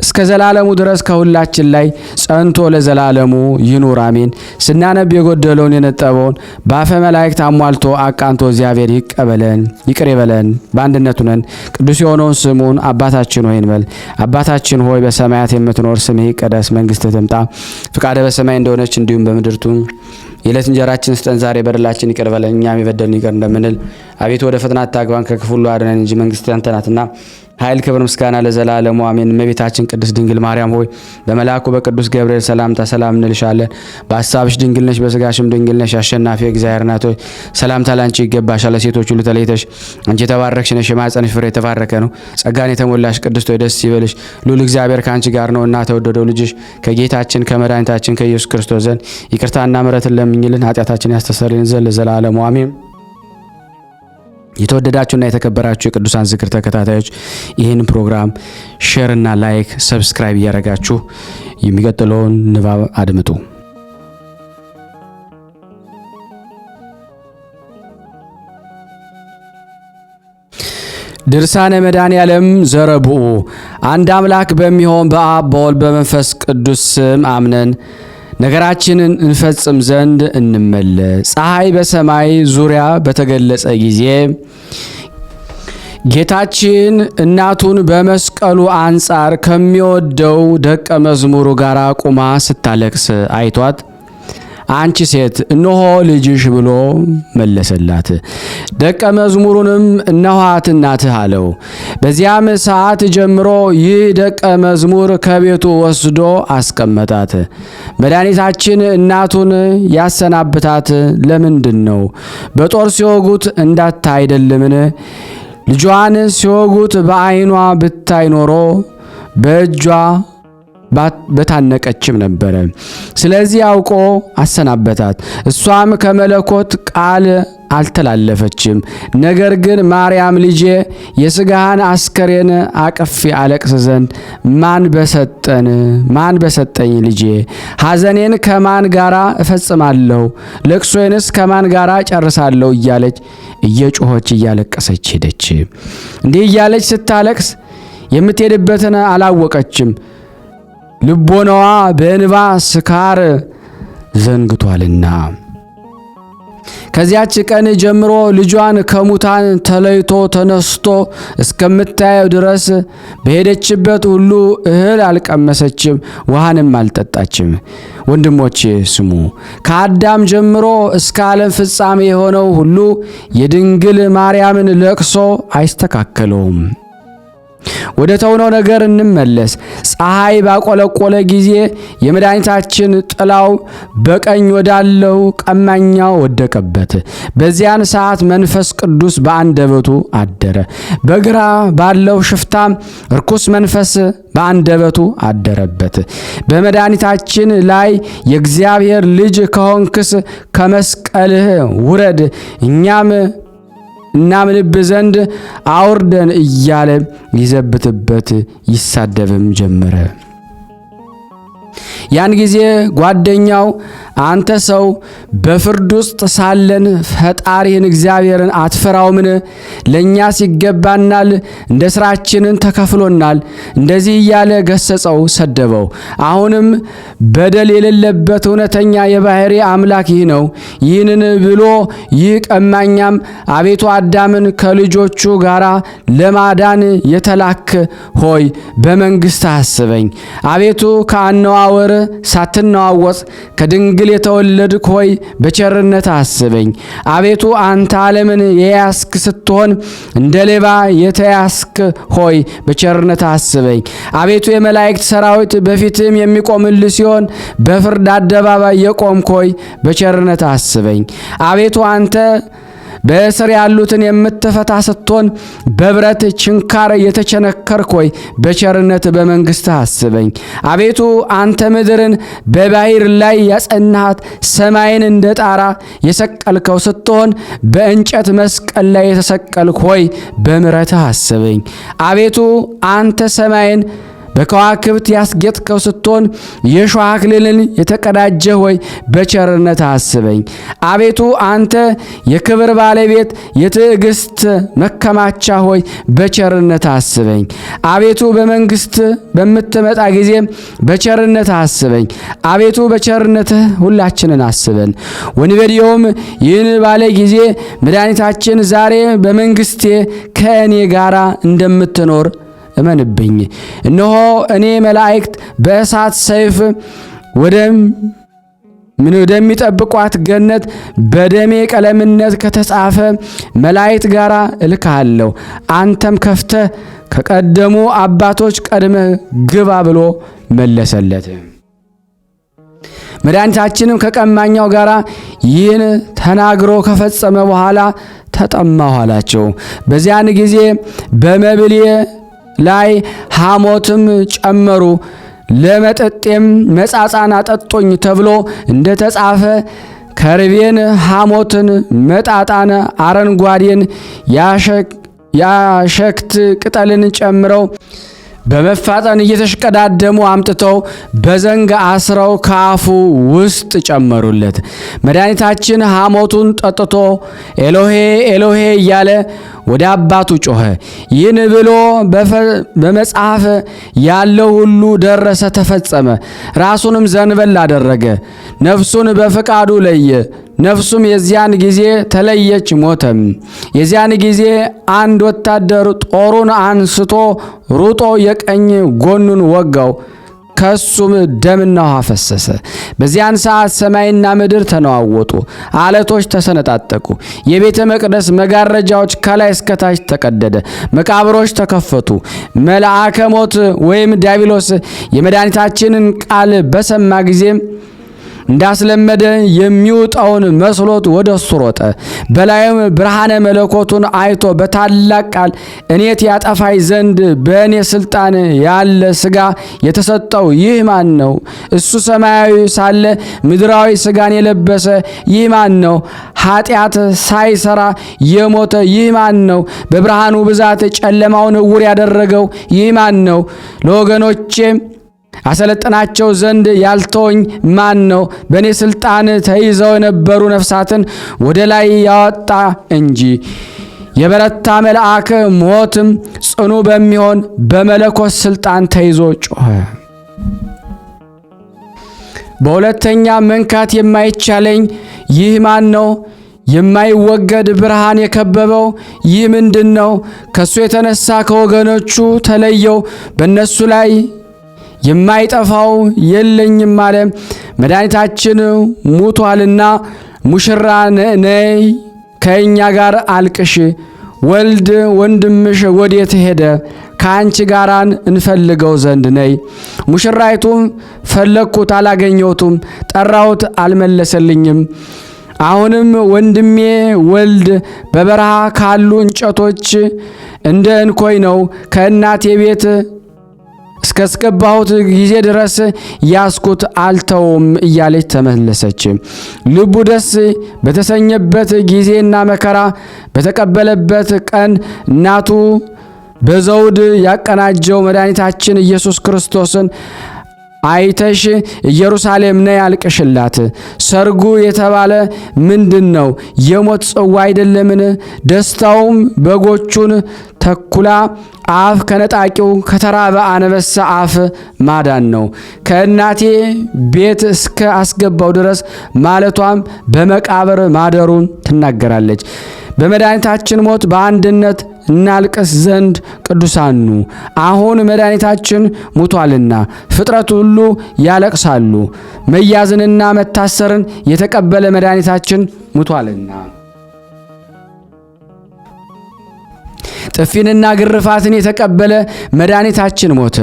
እስከ ዘላለሙ ድረስ ከሁላችን ላይ ጸንቶ ለዘላለሙ ይኑር አሜን። ስናነብ የጎደለውን የነጠበውን በአፈ መላእክት አሟልቶ አቃንቶ እግዚአብሔር ይቀበለን፣ ይቅር ይበለን። በአንድነቱ ነን። ቅዱስ የሆነውን ስሙን አባታችን ሆይ እንበል። አባታችን ሆይ በሰማያት የምትኖር ስምህ ይቀደስ፣ መንግስትህ ትምጣ፣ ፍቃድህ በሰማይ እንደሆነች እንዲሁም በምድር ትሁን። የዕለት እንጀራችንን ስጠን ዛሬ፣ በደላችንን ይቅር በለን እኛም የበደሉንን ይቅር እንደምንል። አቤቱ ወደ ፈተና አታግባን ከክፉ ሁሉ አድነን እንጂ መንግስት ያንተ ናትና ኃይል ክብር ምስጋና ለዘላለሙ አሜን። እመቤታችን ቅድስት ድንግል ማርያም ሆይ በመልአኩ በቅዱስ ገብርኤል ሰላምታ ሰላም እንልሻለን። በሐሳብሽ ድንግል ነሽ፣ በሥጋሽም ድንግል ነሽ። አሸናፊ እግዚአብሔር እናት ሆይ ሰላምታ ላንቺ ይገባሻል። ሴቶች ሁሉ ተለይተሽ አንቺ የተባረክሽ ነሽ፣ የማኅፀንሽ ፍሬ የተባረከ ነው። ጸጋን የተሞላሽ ቅድስት ሆይ ደስ ይበልሽ፣ ልዑል እግዚአብሔር ከአንቺ ጋር ነውና ተወደደው ልጅሽ ከጌታችን ከመድኃኒታችን ከኢየሱስ ክርስቶስ ዘንድ ይቅርታና ምሕረትን ለምኝልን ኃጢአታችን ያስተሰርይልን ዘንድ ለዘላለሙ አሜን። የተወደዳችሁና የተከበራችሁ የቅዱሳን ዝክር ተከታታዮች ይህን ፕሮግራም ሼር እና ላይክ ሰብስክራይብ እያደረጋችሁ የሚቀጥለውን ንባብ አድምጡ። ድርሳነ መድኃኔዓለም ዘረብኡ። አንድ አምላክ በሚሆን በአብ በወልድ በመንፈስ ቅዱስ ስም አምነን ነገራችንን እንፈጽም ዘንድ እንመለስ። ፀሐይ በሰማይ ዙሪያ በተገለጸ ጊዜ ጌታችን እናቱን በመስቀሉ አንጻር ከሚወደው ደቀ መዝሙሩ ጋር ቁማ ስታለቅስ አይቷት አንቺ ሴት እነሆ ልጅሽ ብሎ መለሰላት። ደቀ መዝሙሩንም እነኋት እናትህ አለው። በዚያም ሰዓት ጀምሮ ይህ ደቀ መዝሙር ከቤቱ ወስዶ አስቀመጣት። መድኃኒታችን እናቱን ያሰናብታት ለምንድን ነው? በጦር ሲወጉት እንዳታይ አይደለምን? ልጇን ሲወጉት በዓይኗ ብታይ ኖሮ በእጇ በታነቀችም ነበረ። ስለዚህ አውቆ አሰናበታት። እሷም ከመለኮት ቃል አልተላለፈችም። ነገር ግን ማርያም ልጄ የሥጋህን አስከሬን አቅፌ አለቅስ ዘንድ ማን በሰጠኝ? ልጄ ሐዘኔን ከማን ጋራ እፈጽማለሁ? ለቅሶዬንስ ከማን ጋራ ጨርሳለሁ? እያለች እየጮኸች እያለቀሰች ሄደች። እንዲህ እያለች ስታለቅስ የምትሄድበትን አላወቀችም። ልቦናዋ በእንባ ስካር ዘንግቷልና። ከዚያች ቀን ጀምሮ ልጇን ከሙታን ተለይቶ ተነስቶ እስከምታየው ድረስ በሄደችበት ሁሉ እህል አልቀመሰችም፣ ውሃንም አልጠጣችም። ወንድሞቼ ስሙ። ከአዳም ጀምሮ እስከ ዓለም ፍጻሜ የሆነው ሁሉ የድንግል ማርያምን ለቅሶ አይስተካከለውም። ወደ ተውነው ነገር እንመለስ። ፀሐይ ባቆለቆለ ጊዜ የመድኃኒታችን ጥላው በቀኝ ወዳለው ቀማኛው ወደቀበት። በዚያን ሰዓት መንፈስ ቅዱስ በአንደበቱ አደረ። በግራ ባለው ሽፍታም ርኩስ መንፈስ በአንደበቱ አደረበት። በመድኃኒታችን ላይ የእግዚአብሔር ልጅ ከሆንክስ ከመስቀልህ ውረድ፣ እኛም እናምንብ ዘንድ አውርደን እያለ ይዘብትበት ይሳደብም ጀመረ። ያን ጊዜ ጓደኛው አንተ ሰው በፍርድ ውስጥ ሳለን ፈጣሪን እግዚአብሔርን አትፈራውምን? ለእኛስ ይገባናል፣ እንደ ሥራችንን ተከፍሎናል። እንደዚህ እያለ ገሰጸው፣ ሰደበው። አሁንም በደል የሌለበት እውነተኛ የባሕሪ አምላክ ይህ ነው። ይህንን ብሎ ይህ ቀማኛም አቤቱ አዳምን ከልጆቹ ጋር ለማዳን የተላክ ሆይ በመንግሥት አስበኝ። አቤቱ ከአነዋወር ሳትነዋወጽ ከድንግል የተወለድክ ሆይ በቸርነት አስበኝ። አቤቱ አንተ ዓለምን የያስክ ስትሆን እንደ ሌባ የተያስክ ሆይ በቸርነት አስበኝ። አቤቱ የመላእክት ሰራዊት በፊትም የሚቆምልህ ሲሆን በፍርድ አደባባይ የቆምክ ሆይ በቸርነት አስበኝ። አቤቱ አንተ በእስር ያሉትን የምትፈታ ስትሆን በብረት ችንካር የተቸነከርክ ሆይ በቸርነት በመንግሥት አስበኝ። አቤቱ አንተ ምድርን በባሕር ላይ ያጸናሃት ሰማይን እንደ ጣራ የሰቀልከው ስትሆን በእንጨት መስቀል ላይ የተሰቀልክ ሆይ በምሕረትህ አስበኝ። አቤቱ አንተ ሰማይን በከዋክብት ያስጌጥከው ስትሆን የሾህ አክሊልን የተቀዳጀ ሆይ በቸርነት አስበኝ። አቤቱ አንተ የክብር ባለቤት የትዕግስት መከማቻ ሆይ በቸርነት አስበኝ። አቤቱ በመንግስት በምትመጣ ጊዜ በቸርነት አስበኝ። አቤቱ በቸርነትህ ሁላችንን አስበን። ወንበዴውም ይህን ባለ ጊዜ መድኃኒታችን ዛሬ በመንግስቴ ከእኔ ጋር እንደምትኖር እመንብኝ። እነሆ እኔ መላእክት በእሳት ሰይፍ ወደሚጠብቋት ገነት በደሜ ቀለምነት ከተጻፈ መላእክት ጋር እልካለሁ። አንተም ከፍተህ ከቀደሙ አባቶች ቀድመህ ግባ ብሎ መለሰለት። መድኃኒታችንም ከቀማኛው ጋር ይህን ተናግሮ ከፈጸመ በኋላ ተጠማሁ አላቸው። በዚያን ጊዜ በመብሌ ላይ ሐሞትም ጨመሩ፣ ለመጠጤም መጻጻን አጠጦኝ ተብሎ እንደተጻፈ ከርቤን፣ ሐሞትን፣ መጣጣን፣ አረንጓዴን ያሸክት ቅጠልን ጨምረው በመፋጠን እየተሽቀዳደሙ አምጥተው በዘንግ አስረው ከአፉ ውስጥ ጨመሩለት። መድኃኒታችን ሐሞቱን ጠጥቶ ኤሎሄ ኤሎሄ እያለ ወደ አባቱ ጮኸ። ይህን ብሎ በመጽሐፍ ያለው ሁሉ ደረሰ፣ ተፈጸመ። ራሱንም ዘንበል አደረገ፣ ነፍሱን በፈቃዱ ለየ። ነፍሱም የዚያን ጊዜ ተለየች፣ ሞተም። የዚያን ጊዜ አንድ ወታደር ጦሩን አንስቶ ሩጦ የቀኝ ጎኑን ወጋው፣ ከሱም ደምና ውሃ ፈሰሰ። በዚያን ሰዓት ሰማይና ምድር ተነዋወጡ፣ አለቶች ተሰነጣጠቁ፣ የቤተ መቅደስ መጋረጃዎች ከላይ እስከታች ተቀደደ፣ መቃብሮች ተከፈቱ። መልአከ ሞት ወይም ዲያብሎስ የመድኃኒታችንን ቃል በሰማ ጊዜ እንዳስለመደ የሚውጣውን መስሎት ወደ እሱ ሮጠ። በላዩም ብርሃነ መለኮቱን አይቶ በታላቅ ቃል እኔት ያጠፋይ ዘንድ በእኔ ስልጣን ያለ ሥጋ የተሰጠው ይህ ማን ነው? እሱ ሰማያዊ ሳለ ምድራዊ ሥጋን የለበሰ ይህ ማን ነው? ኃጢአት ሳይሰራ የሞተ ይህ ማን ነው? በብርሃኑ ብዛት ጨለማውን እውር ያደረገው ይህ ማን ነው? ለወገኖቼ አሰለጥናቸው ዘንድ ያልተወኝ ማን ነው? በእኔ ስልጣን ተይዘው የነበሩ ነፍሳትን ወደ ላይ ያወጣ እንጂ። የበረታ መልአክ ሞትም ጽኑ በሚሆን በመለኮት ስልጣን ተይዞ ጮኸ። በሁለተኛ መንካት የማይቻለኝ ይህ ማን ነው? የማይወገድ ብርሃን የከበበው ይህ ምንድን ነው? ከሱ የተነሳ ከወገኖቹ ተለየው፣ በእነሱ ላይ የማይጠፋው የለኝም አለ። መድኃኒታችን ሙቷልና ሙሽራ ነይ ከእኛ ጋር አልቅሽ፣ ወልድ ወንድምሽ ወዴት ሄደ? ከአንቺ ጋራን እንፈልገው ዘንድ ነይ። ሙሽራይቱም ፈለግኩት አላገኘሁትም፣ ጠራሁት አልመለሰልኝም። አሁንም ወንድሜ ወልድ በበረሃ ካሉ እንጨቶች እንደ እንኮይ ነው፣ ከእናቴ ቤት እስከስገባሁት ጊዜ ድረስ ያስኩት አልተውም እያለች ተመለሰች። ልቡ ደስ በተሰኘበት ጊዜና መከራ በተቀበለበት ቀን እናቱ በዘውድ ያቀናጀው መድኃኒታችን ኢየሱስ ክርስቶስን አይተሽ ኢየሩሳሌም ነይ አልቅሽላት። ሰርጉ የተባለ ምንድን ነው? የሞት ጽዋ አይደለምን? ደስታውም በጎቹን ተኩላ አፍ ከነጣቂው ከተራበ አንበሳ አፍ ማዳን ነው። ከእናቴ ቤት እስከ አስገባው ድረስ ማለቷም በመቃብር ማደሩን ትናገራለች። በመድኃኒታችን ሞት በአንድነት እናልቅስ ዘንድ ቅዱሳኑ አሁን መድኃኒታችን ሙቷልና ፍጥረት ሁሉ ያለቅሳሉ። መያዝንና መታሰርን የተቀበለ መድኃኒታችን ሙቷልና ጥፊንና ግርፋትን የተቀበለ መድኃኒታችን ሞተ።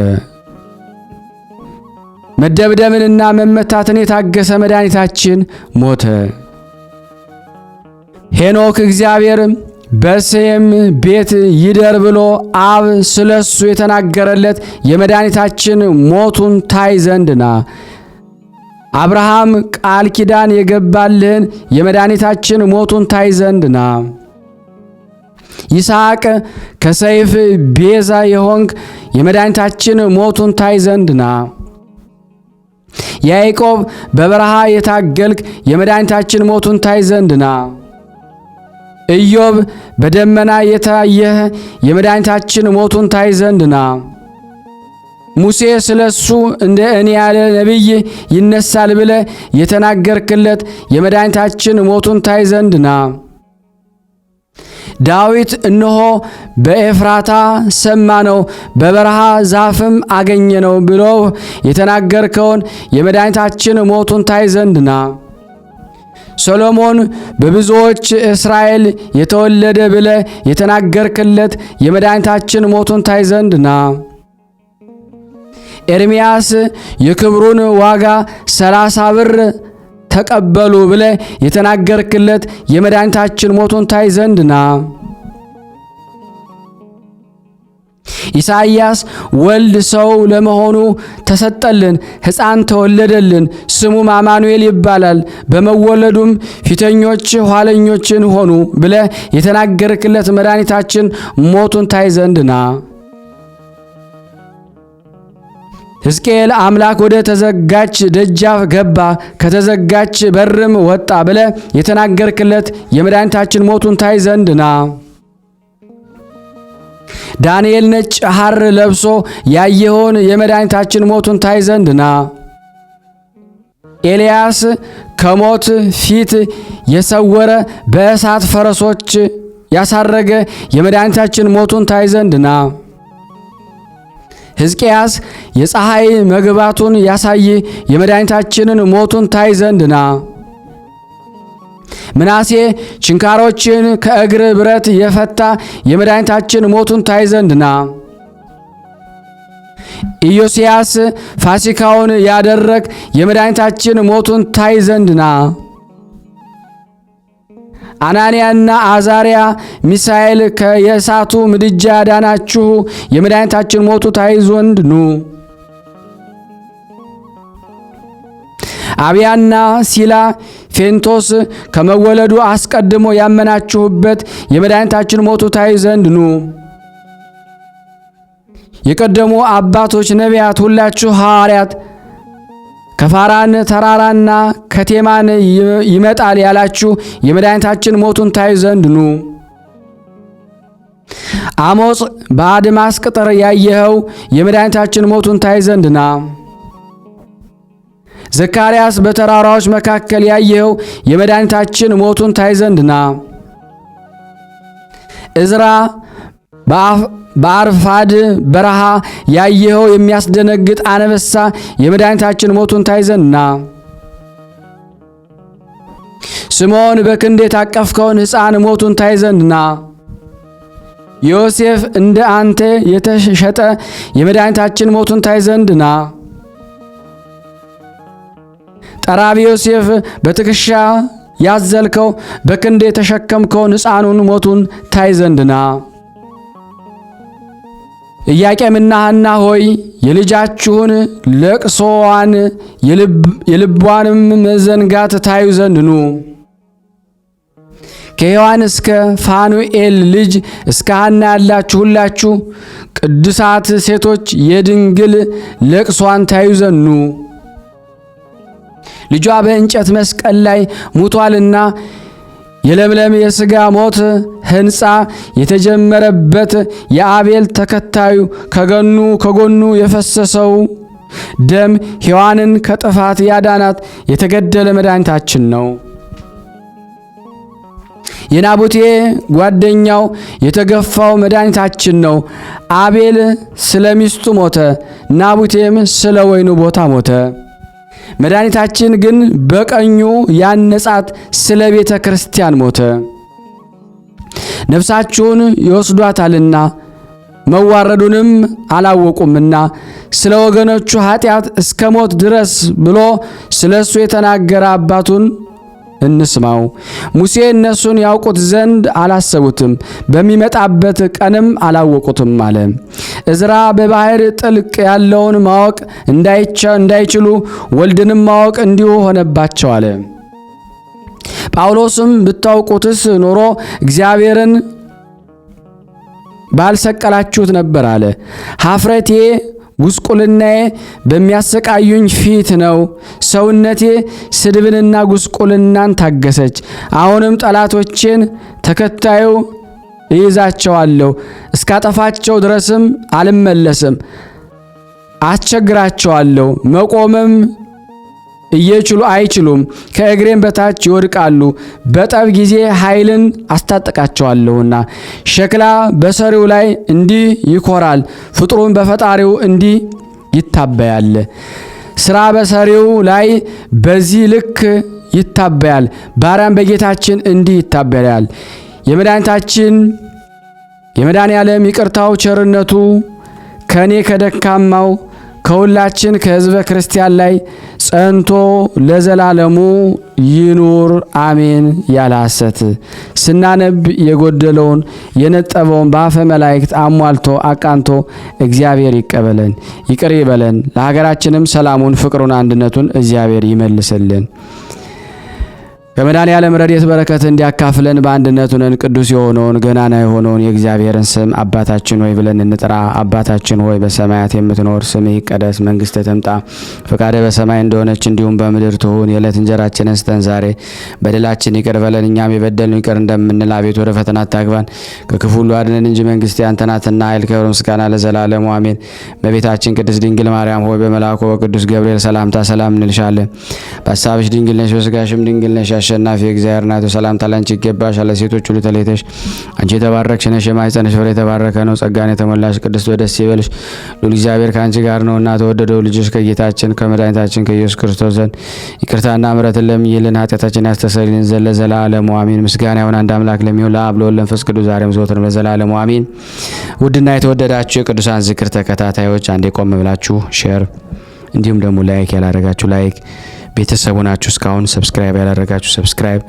መደብደብንና መመታትን የታገሰ መድኃኒታችን ሞተ። ሄኖክ እግዚአብሔር በሴም ቤት ይደር ብሎ አብ ስለሱ የተናገረለት የመድኃኒታችን ሞቱን ታይ ዘንድና አብርሃም ቃል ኪዳን የገባልህን የመድኃኒታችን ሞቱን ታይ ዘንድና ይስሐቅ ከሰይፍ ቤዛ የሆንክ የመድኃኒታችን ሞቱን ታይ ዘንድና ያዕቆብ በበረሃ የታገልክ የመድኃኒታችን ሞቱን ታይ ዘንድና ኢዮብ በደመና የታየህ የመድኃኒታችን ሞቱን ታይ ዘንድና ሙሴ ስለሱ እንደ እኔ ያለ ነቢይ ይነሳል ብለ የተናገርክለት የመድኃኒታችን ሞቱን ታይ ዘንድና ዳዊት እነሆ በኤፍራታ ሰማነው በበረሃ ዛፍም አገኘነው ብሎ የተናገርከውን የመድኃኒታችን ሞቱን ታይ ዘንድና ሰሎሞን በብዙዎች እስራኤል የተወለደ ብለ የተናገርክለት የመድኃኒታችን ሞቱን ታይ ዘንድ ና። ኤርምያስ የክብሩን ዋጋ 30 ብር ተቀበሉ ብለ የተናገርክለት የመድኃኒታችን ሞቱን ታይ ዘንድ ና። ኢሳይያስ ወልድ ሰው ለመሆኑ ተሰጠልን፣ ሕፃን ተወለደልን፣ ስሙም አማኑኤል ይባላል፣ በመወለዱም ፊተኞች ኋለኞችን ሆኑ ብለ የተናገርክለት መድኃኒታችን ሞቱን ታይ ዘንድ ና። ሕዝቅኤል አምላክ ወደ ተዘጋች ደጃፍ ገባ፣ ከተዘጋች በርም ወጣ ብለ የተናገርክለት የመድኃኒታችን ሞቱን ታይ ዘንድ ና። ዳንኤል ነጭ ሐር ለብሶ ያየኸውን የመድኃኒታችን ሞቱን ታይ ዘንድ ና። ኤልያስ ከሞት ፊት የሰወረ በእሳት ፈረሶች ያሳረገ የመድኃኒታችን ሞቱን ታይ ዘንድ ና። ሕዝቅያስ የፀሐይ መግባቱን ያሳየ የመድኃኒታችንን ሞቱን ታይ ዘንድ ና። ምናሴ ችንካሮችን ከእግር ብረት የፈታ የመድኃኒታችን ሞቱን ታይ ዘንድ ና። ኢዮስያስ ፋሲካውን ያደረግ የመድኃኒታችን ሞቱን ታይ ዘንድ ና። አናንያና አዛሪያ ሚሳኤል ከየእሳቱ ምድጃ ያዳናችሁ የመድኃኒታችን ሞቱ ታይ ዘንድ ኑ። አብያና ሲላ ፌንቶስ ከመወለዱ አስቀድሞ ያመናችሁበት የመድኃኒታችን ሞቱ ታይ ዘንድ ኑ። የቀደሙ አባቶች ነቢያት ሁላችሁ ሐዋርያት ከፋራን ተራራና ከቴማን ይመጣል ያላችሁ የመድኃኒታችን ሞቱን ታይ ዘንድ ኑ። አሞጽ በአድማስ ቅጥር ያየኸው የመድኃኒታችን ሞቱን ታይ ዘንድ ና። ዘካርያስ በተራራዎች መካከል ያየኸው የመድኃኒታችን ሞቱን ታይ ዘንድ ና። እዝራ በአርፋድ በረሃ ያየኸው የሚያስደነግጥ አንበሳ የመድኃኒታችን ሞቱን ታይ ዘንድ ና። ስምዖን በክንድ የታቀፍከውን ሕፃን ሞቱን ታይ ዘንድ ና። ዮሴፍ እንደ አንተ የተሸጠ የመድኃኒታችን ሞቱን ታይ ዘንድ ና። ጠራቢ ዮሴፍ በትከሻ ያዘልከው በክንድ የተሸከምከውን ሕፃኑን ሞቱን ታይ ዘንድ ና። ኢያቄምና ሐና ሆይ የልጃችሁን ለቅሶዋን የልቧንም መዘንጋት ታዩ ዘንድ ኑ። ከሔዋን እስከ ፋኑኤል ልጅ እስከ ሐና ያላችሁ ሁላችሁ ቅዱሳት ሴቶች የድንግል ለቅሷን ታዩ ዘንድ ኑ። ልጇ በእንጨት መስቀል ላይ ሙቷልና የለምለም የሥጋ ሞት ሕንጻ የተጀመረበት የአቤል ተከታዩ ከጎኑ የፈሰሰው ደም ሔዋንን ከጥፋት ያዳናት የተገደለ መድኃኒታችን ነው። የናቡቴ ጓደኛው የተገፋው መድኃኒታችን ነው። አቤል ስለ ሚስቱ ሞተ፣ ናቡቴም ስለ ወይኑ ቦታ ሞተ። መድኃኒታችን ግን በቀኙ ያነጻት ስለ ቤተ ክርስቲያን ሞተ። ነፍሳችሁን ይወስዷታልና መዋረዱንም አላወቁምና ስለ ወገኖቹ ኃጢአት እስከ ሞት ድረስ ብሎ ስለ እሱ የተናገረ አባቱን እንስማው። ሙሴ እነሱን ያውቁት ዘንድ አላሰቡትም፣ በሚመጣበት ቀንም አላወቁትም አለ። እዝራ በባህር ጥልቅ ያለውን ማወቅ እንዳይችሉ ወልድንም ማወቅ እንዲሁ ሆነባቸው አለ። ጳውሎስም ብታውቁትስ ኖሮ እግዚአብሔርን ባልሰቀላችሁት ነበር አለ። ኀፍረቴ ጉስቁልናዬ በሚያሰቃዩኝ ፊት ነው። ሰውነቴ ስድብንና ጉስቁልናን ታገሰች። አሁንም ጠላቶቼን ተከታዩ እይዛቸዋለሁ፣ እስካጠፋቸው ድረስም አልመለስም። አስቸግራቸዋለሁ፣ መቆምም አይችሉም፣ ከእግሬም በታች ይወድቃሉ። በጠብ ጊዜ ኃይልን አስታጥቃቸዋለሁና። ሸክላ በሰሪው ላይ እንዲህ ይኮራል፣ ፍጥሩም በፈጣሪው እንዲህ ይታበያል። ሥራ በሰሪው ላይ በዚህ ልክ ይታበያል። ባሪያም በጌታችን እንዲህ ይታበያል። የመድኃኔዓለም ይቅርታው ቸርነቱ ከኔ ከደካማው ከሁላችን ከሕዝበ ክርስቲያን ላይ ጸንቶ ለዘላለሙ ይኑር አሜን። ያለ ሐሰት ስናነብ የጎደለውን የነጠበውን በአፈ መላእክት አሟልቶ አቃንቶ እግዚአብሔር ይቀበለን፣ ይቅር ይበለን። ለሀገራችንም ሰላሙን፣ ፍቅሩን፣ አንድነቱን እግዚአብሔር ይመልስልን። ከመድኃኔዓለም ረድኤት በረከት እንዲያካፍለን በአንድነት ሆነን ቅዱስ የሆነውን ገናና የሆነውን የእግዚአብሔርን ስም አባታችን ሆይ ብለን እንጥራ። አባታችን ሆይ በሰማያት የምትኖር ስምህ ይቀደስ፣ መንግሥትህ ትምጣ፣ ፈቃድህ በሰማይ እንደሆነች እንዲሁም በምድር ትሁን። የዕለት እንጀራችንን ስጠን ዛሬ፣ በደላችን ይቅር በለን እኛም የበደሉንን ይቅር እንደምንል፣ አቤቱ ወደ ፈተና አታግባን ከክፉ ሁሉ አድነን እንጂ መንግሥት ያንተ ናትና ኃይል፣ ክብር፣ ምስጋና ለዘላለሙ አሜን። እመቤታችን ቅድስት ድንግል ማርያም ሆይ በመልአኩ በቅዱስ ገብርኤል ሰላምታ ሰላም እንልሻለን። በሐሳብሽ ድንግል ነሽ፣ በሥጋሽም ድንግል ነሽ። አሸናፊ እግዚአብሔር ናቱ ሰላምታ ላንቺ ይገባሻል። ሴቶች ሁሉ ተለይተሽ አንቺ የተባረክሽ ነሽ፣ የማኅፀንሽ ፍሬ የተባረከ ነው። ጸጋን የተሞላሽ ቅድስት ደስ ይበልሽ፣ ሉል እግዚአብሔር ከአንቺ ጋር ነውና ተወደደው ልጅሽ ከጌታችን ከመድኃኒታችን ከኢየሱስ ክርስቶስ ዘንድ ይቅርታና ምሕረትን ለምኝልን ኃጢአታችንን ያስተሰርይልን ዘንድ ለዘላለሙ አሜን። ምስጋና ይሁን አንድ አምላክ ለሚሆን ለአብ ለወልድ ለመንፈስ ቅዱስ ዛሬም ዘወትርም ለዘላለሙ አሜን። ውድና የተወደዳችሁ የቅዱሳን ዝክር ተከታታዮች አንዴ ቆም ብላችሁ ሼር እንዲሁም ደግሞ ላይክ ያላረጋችሁ ላይክ፣ ቤተሰቡ ናችሁ እስካሁን ሰብስክራይብ ያላረጋችሁ ሰብስክራይብ፣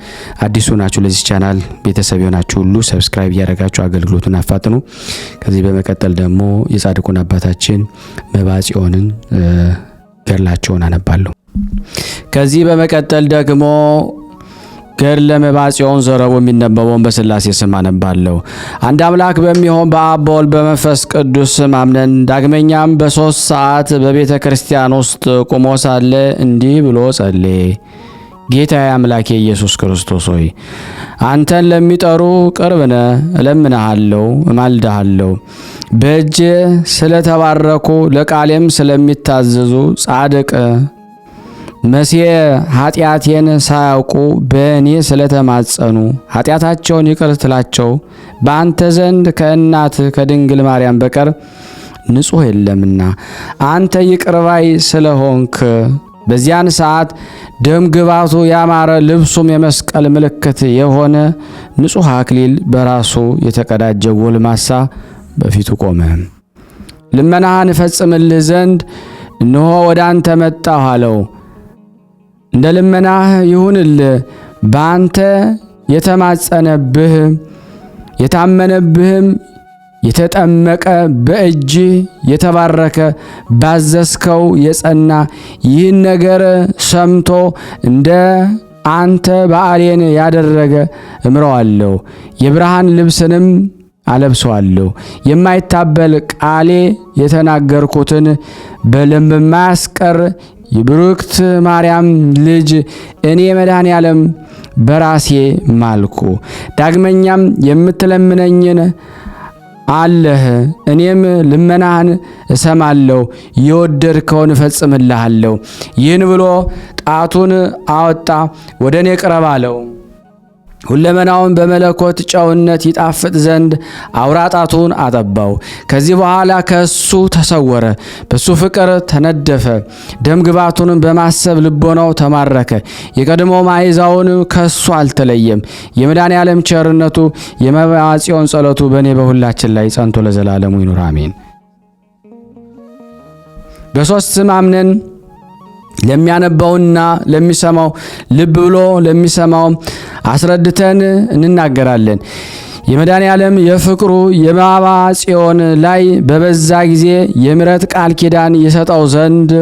አዲሱ ናችሁ ለዚህ ቻናል ቤተሰብ የሆናችሁ ሁሉ ሰብስክራይብ ያደረጋችሁ አገልግሎቱን አፋጥኑ። ከዚህ በመቀጠል ደግሞ የጻድቁን አባታችን መባጽዮንን ገድላቸውን አነባለሁ። ከዚህ በመቀጠል ደግሞ ገድለ መባጽዮን ዘረቡ የሚነበበውን በሥላሴ ስም አነባለሁ። አንድ አምላክ በሚሆን በአብ በወልድ በመንፈስ ቅዱስ ስም አምነን ዳግመኛም በ3 ሰዓት በቤተ ክርስቲያን ውስጥ ቆሞ ሳለ እንዲህ ብሎ ጸለየ። ጌታዬ አምላኬ ኢየሱስ ክርስቶስ ሆይ አንተን ለሚጠሩ ቅርብ ነህ። እለምንሃለሁ፣ እማልድሃለሁ። በእጅ ስለተባረኩ ለቃሌም ስለሚታዘዙ ጻድቅ መሲሕ ኃጢአቴን ሳያውቁ በእኔ ስለተማጸኑ ኃጢአታቸውን ይቅር ትላቸው በአንተ ዘንድ ከእናት ከድንግል ማርያም በቀር ንጹሕ የለምና አንተ ይቅር ባይ ስለሆንክ በዚያን ሰዓት ደም ግባቱ ያማረ ልብሱም የመስቀል ምልክት የሆነ ንጹሕ አክሊል በራሱ የተቀዳጀ ጎልማሳ በፊቱ ቆመ። ልመናህን እፈጽምልህ ዘንድ እነሆ ወደ አንተ መጣሁ አለው። እንደ ልመናህ ይሁንልህ። በአንተ የተማጸነብህ የታመነብህም የተጠመቀ በእጅ የተባረከ ባዘዝከው የጸና ይህን ነገር ሰምቶ እንደ አንተ በዓሌን ያደረገ እምረዋለሁ፣ የብርሃን ልብስንም አለብሰዋለሁ። የማይታበል ቃሌ የተናገርኩትን በማያስቀር የብሩክት ማርያም ልጅ እኔ መድኃኔዓለም በራሴ ማልኩ። ዳግመኛም የምትለምነኝን አለህ፣ እኔም ልመናህን እሰማለሁ፣ የወደድከውን እፈጽምልሃለሁ። ይህን ብሎ ጣቱን አወጣ፣ ወደ እኔ ቅረብ አለው። ሁለመናውን በመለኮት ጨውነት ይጣፍጥ ዘንድ አውራ ጣቱን አጠባው። ከዚህ በኋላ ከእሱ ተሰወረ፣ በሱ ፍቅር ተነደፈ። ደም ግባቱንም በማሰብ ልቦናው ተማረከ። የቀድሞ ማዕዛውን ከእሱ አልተለየም። የመድኃኔዓለም ቸርነቱ የመባጽዮን ጸሎቱ በእኔ በሁላችን ላይ ጸንቶ ለዘላለሙ ይኑር አሜን። በሦስት ስም አምነን ለሚያነባውና ለሚሰማው ልብ ብሎ ለሚሰማው አስረድተን እንናገራለን። የመድኃኔዓለም የፍቅሩ የመባጽዮን ላይ በበዛ ጊዜ የምሕረት ቃል ኪዳን ይሰጠው ዘንድ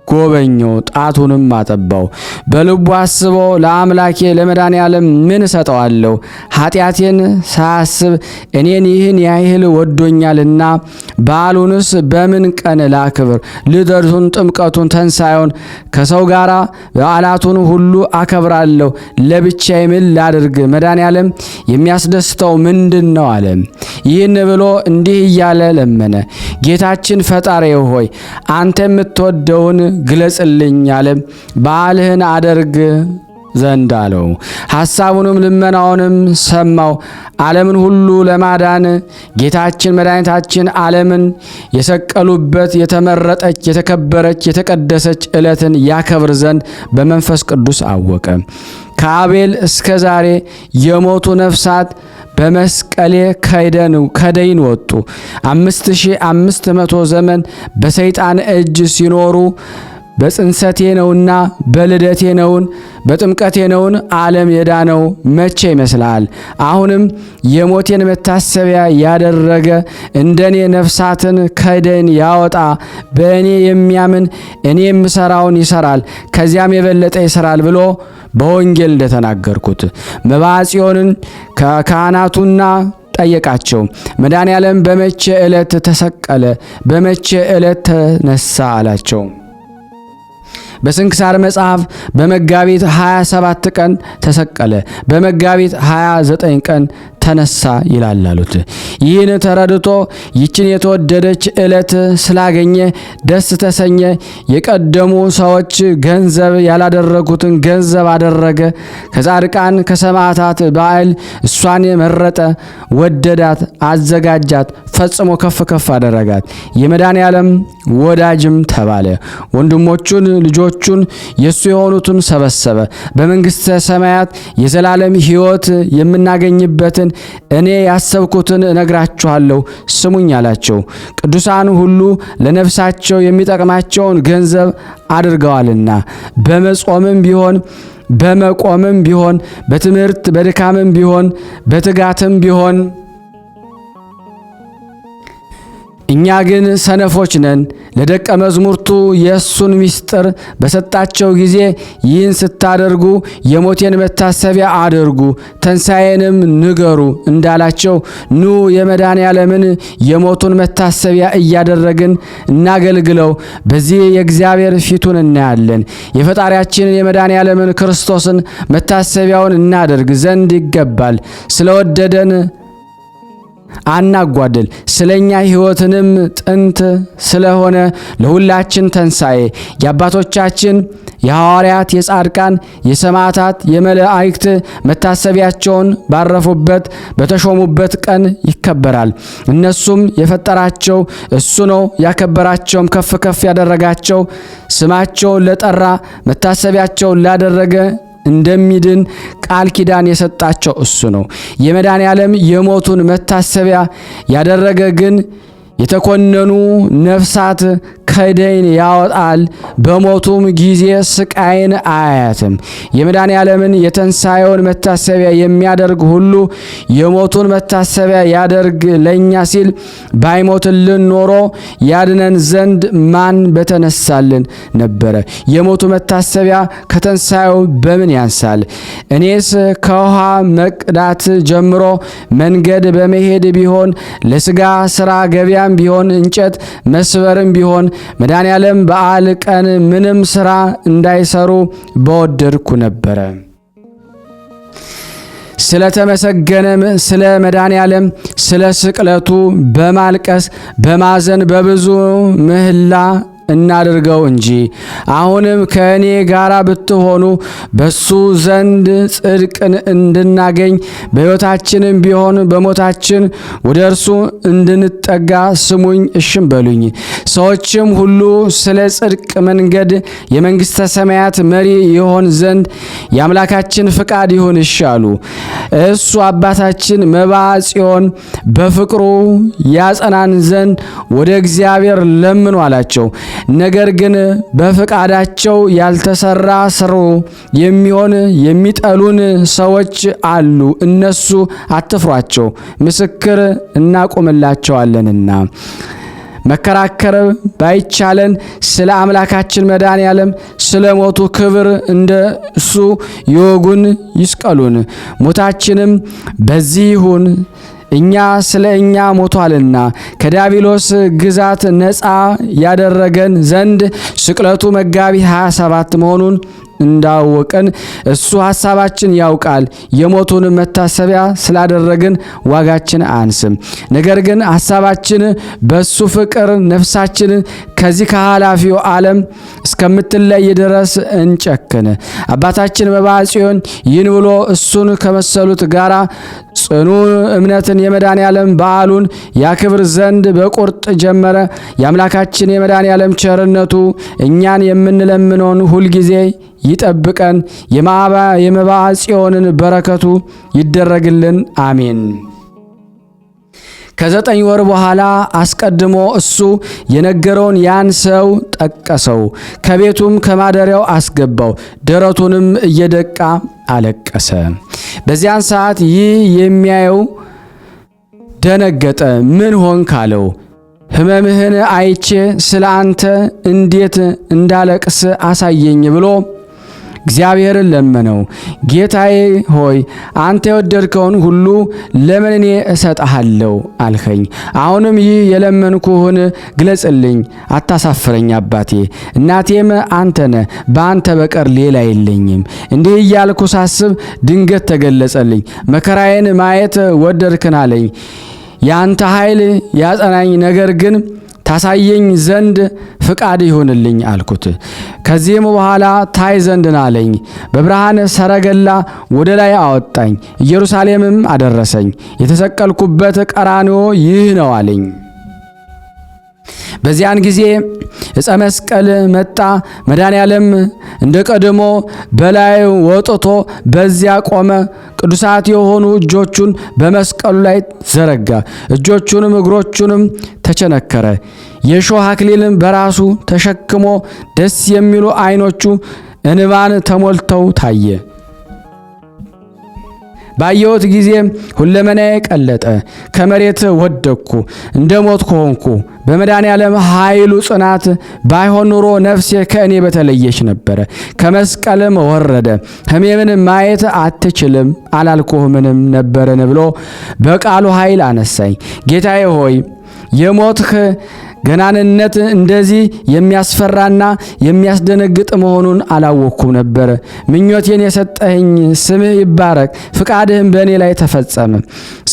ጎበኘው፣ ጣቱንም አጠባው። በልቡ አስቦ ለአምላኬ ለመድኃኔዓለም ምን እሰጠዋለሁ? ኃጢአቴን ሳያስብ እኔን ይህን ያህል ወዶኛልና በዓሉንስ በምን ቀን ላክብር? ልደቱን፣ ጥምቀቱን፣ ተንሳኤውን ከሰው ጋር በዓላቱን ሁሉ አከብራለሁ። ለብቻዬ ምን ላድርግ? መድኃኔዓለም የሚያስደስተው ምንድን ነው አለ። ይህን ብሎ እንዲህ እያለ ለመነ። ጌታችን ፈጣሪ ሆይ አንተ የምትወደውን ግለጽልኝ አለ። በዓልህን አደርግ ዘንድ አለው። ሐሳቡንም ልመናውንም ሰማው። ዓለምን ሁሉ ለማዳን ጌታችን መድኃኒታችን ዓለምን የሰቀሉበት የተመረጠች የተከበረች የተቀደሰች ዕለትን ያከብር ዘንድ በመንፈስ ቅዱስ አወቀ። ከአቤል እስከ ዛሬ የሞቱ ነፍሳት በመስቀሌ ከደይን ወጡ። 5500 ዘመን በሰይጣን እጅ ሲኖሩ በጽንሰቴ ነውና በልደቴ ነውን በጥምቀቴ ነውን ዓለም የዳነው መቼ ይመስላል? አሁንም የሞቴን መታሰቢያ ያደረገ እንደኔ ነፍሳትን ከደይን ያወጣ በእኔ የሚያምን እኔ የምሰራውን ይሰራል ከዚያም የበለጠ ይሰራል ብሎ በወንጌል እንደተናገርኩት መብዓ ጽዮንን ከካህናቱና ጠየቃቸው። መድኃኔዓለም በመቼ ዕለት ተሰቀለ? በመቼ ዕለት ተነሳ አላቸው። በስንክሳር መጽሐፍ በመጋቢት 27 ቀን ተሰቀለ፣ በመጋቢት 29 ቀን ተነሳ ይላል አሉት። ይህን ተረድቶ ይችን የተወደደች ዕለት ስላገኘ ደስ ተሰኘ። የቀደሙ ሰዎች ገንዘብ ያላደረጉትን ገንዘብ አደረገ። ከጻድቃን ከሰማዕታት በዓል እሷን መረጠ፣ ወደዳት፣ አዘጋጃት፣ ፈጽሞ ከፍ ከፍ አደረጋት። የመድኃኔዓለም ወዳጅም ተባለ። ወንድሞቹን ልጆቹን የሱ የሆኑትን ሰበሰበ። በመንግሥተ ሰማያት የዘላለም ሕይወት የምናገኝበትን እኔ ያሰብኩትን እነግራችኋለሁ ስሙኝ አላቸው። ቅዱሳን ሁሉ ለነፍሳቸው የሚጠቅማቸውን ገንዘብ አድርገዋልና በመጾምም ቢሆን በመቆምም ቢሆን በትምህርት በድካምም ቢሆን በትጋትም ቢሆን እኛ ግን ሰነፎች ነን። ለደቀ መዝሙርቱ የእሱን ምስጢር በሰጣቸው ጊዜ ይህን ስታደርጉ የሞቴን መታሰቢያ አድርጉ፣ ትንሣኤንም ንገሩ እንዳላቸው ኑ የመድኃኔዓለምን የሞቱን መታሰቢያ እያደረግን እናገልግለው። በዚህ የእግዚአብሔር ፊቱን እናያለን። የፈጣሪያችንን የመድኃኔዓለምን ክርስቶስን መታሰቢያውን እናደርግ ዘንድ ይገባል። ስለወደደን አናጓድል፣ ስለኛ ሕይወትንም ጥንት ስለሆነ ለሁላችን ተንሳኤ የአባቶቻችን የሐዋርያት የጻድቃን የሰማዕታት የመላእክት መታሰቢያቸውን ባረፉበት በተሾሙበት ቀን ይከበራል። እነሱም የፈጠራቸው እሱ ነው፣ ያከበራቸውም ከፍ ከፍ ያደረጋቸው ስማቸውን ለጠራ መታሰቢያቸውን ላደረገ እንደሚድን ቃል ኪዳን የሰጣቸው እሱ ነው። የመድኃኔዓለም የሞቱን መታሰቢያ ያደረገ ግን የተኮነኑ ነፍሳት ከደይን ያወጣል፣ በሞቱም ጊዜ ስቃይን አያያትም። የመድኃኔዓለምን የተንሣኤውን መታሰቢያ የሚያደርግ ሁሉ የሞቱን መታሰቢያ ያደርግ ለኛ ሲል ባይሞትልን ኖሮ ያድነን ዘንድ ማን በተነሳልን ነበረ። የሞቱ መታሰቢያ ከተንሣኤው በምን ያንሳል? እኔስ ከውሃ መቅዳት ጀምሮ መንገድ በመሄድ ቢሆን ለሥጋ ሥራ ገበያም ቢሆን እንጨት መስበርም ቢሆን መድኃኔዓለም በዓል ቀን ምንም ሥራ እንዳይሰሩ በወደድኩ ነበረ። ስለተመሰገነም ስለ መድኃኔዓለም ስለ ስቅለቱ በማልቀስ በማዘን በብዙ ምህላ እናድርገው እንጂ። አሁንም ከእኔ ጋር ብትሆኑ በሱ ዘንድ ጽድቅን እንድናገኝ በሕይወታችንም ቢሆን በሞታችን ወደ እርሱ እንድንጠጋ ስሙኝ፣ እሽም በሉኝ። ሰዎችም ሁሉ ስለ ጽድቅ መንገድ የመንግሥተ ሰማያት መሪ ይሆን ዘንድ የአምላካችን ፍቃድ ይሁን ይሻሉ። እሱ አባታችን መብዓ ጽዮን በፍቅሩ ያጸናን ዘንድ ወደ እግዚአብሔር ለምኑ አላቸው። ነገር ግን በፍቃዳቸው ያልተሰራ ስሩ የሚሆን የሚጠሉን ሰዎች አሉ። እነሱ አትፍሯቸው፣ ምስክር እናቆምላቸዋለንና። መከራከር ባይቻለን ስለ አምላካችን መድኃኔዓለም ስለ ሞቱ ክብር እንደ እሱ ይወጉን ይስቀሉን። ሞታችንም በዚህ ይሁን፣ እኛ ስለ እኛ ሞቷልና ከዲያብሎስ ግዛት ነፃ ያደረገን ዘንድ ስቅለቱ መጋቢት 27 መሆኑን እንዳወቀን እሱ ሐሳባችን ያውቃል። የሞቱን መታሰቢያ ስላደረግን ዋጋችን አንስም። ነገር ግን ሐሳባችን በሱ ፍቅር ነፍሳችንን ከዚህ ከኃላፊው ዓለም እስከምትለይ ድረስ እንጨክን። አባታችን መባጽዮን ይህን ብሎ እሱን ከመሰሉት ጋራ ጽኑ እምነትን የመድኃኔዓለም በዓሉን ያክብር ዘንድ በቁርጥ ጀመረ። የአምላካችን የመድኃኔዓለም ቸርነቱ እኛን የምንለምነውን ሁልጊዜ ይጠብቀን። የመባጽዮንን በረከቱ ይደረግልን፣ አሜን። ከ9 ወር በኋላ አስቀድሞ እሱ የነገረውን ያን ሰው ጠቀሰው። ከቤቱም ከማደሪያው አስገባው። ደረቱንም እየደቃ አለቀሰ። በዚያን ሰዓት ይህ የሚያየው ደነገጠ። ምን ሆንክ አለው። ሕመምህን አይቼ ስለ አንተ እንዴት እንዳለቅስ አሳየኝ ብሎ እግዚአብሔርን ለመነው። ጌታዬ ሆይ አንተ የወደድከውን ሁሉ ለምን እኔ እሰጥሃለሁ አልኸኝ። አሁንም ይህ የለመንኩህን ግለጽልኝ፣ አታሳፍረኝ አባቴ። እናቴም አንተ ነህ፣ በአንተ በቀር ሌላ የለኝም። እንዲህ እያልኩ ሳስብ ድንገት ተገለጸልኝ። መከራዬን ማየት ወደድክን አለኝ። ያንተ ኃይል ያጸናኝ፣ ነገር ግን ታሳየኝ ዘንድ ፍቃድ ይሁንልኝ አልኩት። ከዚህም በኋላ ታይ ዘንድ አለኝ። በብርሃን ሰረገላ ወደ ላይ አወጣኝ፣ ኢየሩሳሌምም አደረሰኝ። የተሰቀልኩበት ቀራንዮ ይህ ነው አለኝ። በዚያን ጊዜ ዕፀ መስቀል መጣ። መድኃኔዓለም እንደ ቀድሞ በላይ ወጥቶ በዚያ ቆመ። ቅዱሳት የሆኑ እጆቹን በመስቀሉ ላይ ዘረጋ። እጆቹንም እግሮቹንም ተቸነከረ። የሾህ አክሊልን በራሱ ተሸክሞ ደስ የሚሉ ዓይኖቹ እንባን ተሞልተው ታየ። ባየሁት ጊዜ ሁለመናዬ ቀለጠ፣ ከመሬት ወደቅኩ፣ እንደ ሞትኩ ሆንኩ። በመድኃኔዓለም ኃይሉ ጽናት ባይሆን ኑሮ ነፍሴ ከእኔ በተለየች ነበረ። ከመስቀልም ወረደ። ሕመምን ማየት አትችልም አላልኩህምንም ነበርን ብሎ በቃሉ ኃይል አነሳኝ። ጌታዬ ሆይ የሞትህ ገናንነት እንደዚህ የሚያስፈራና የሚያስደነግጥ መሆኑን አላወቅኩም ነበር። ምኞቴን የሰጠኸኝ ስምህ ይባረክ፣ ፍቃድህም በእኔ ላይ ተፈጸመ።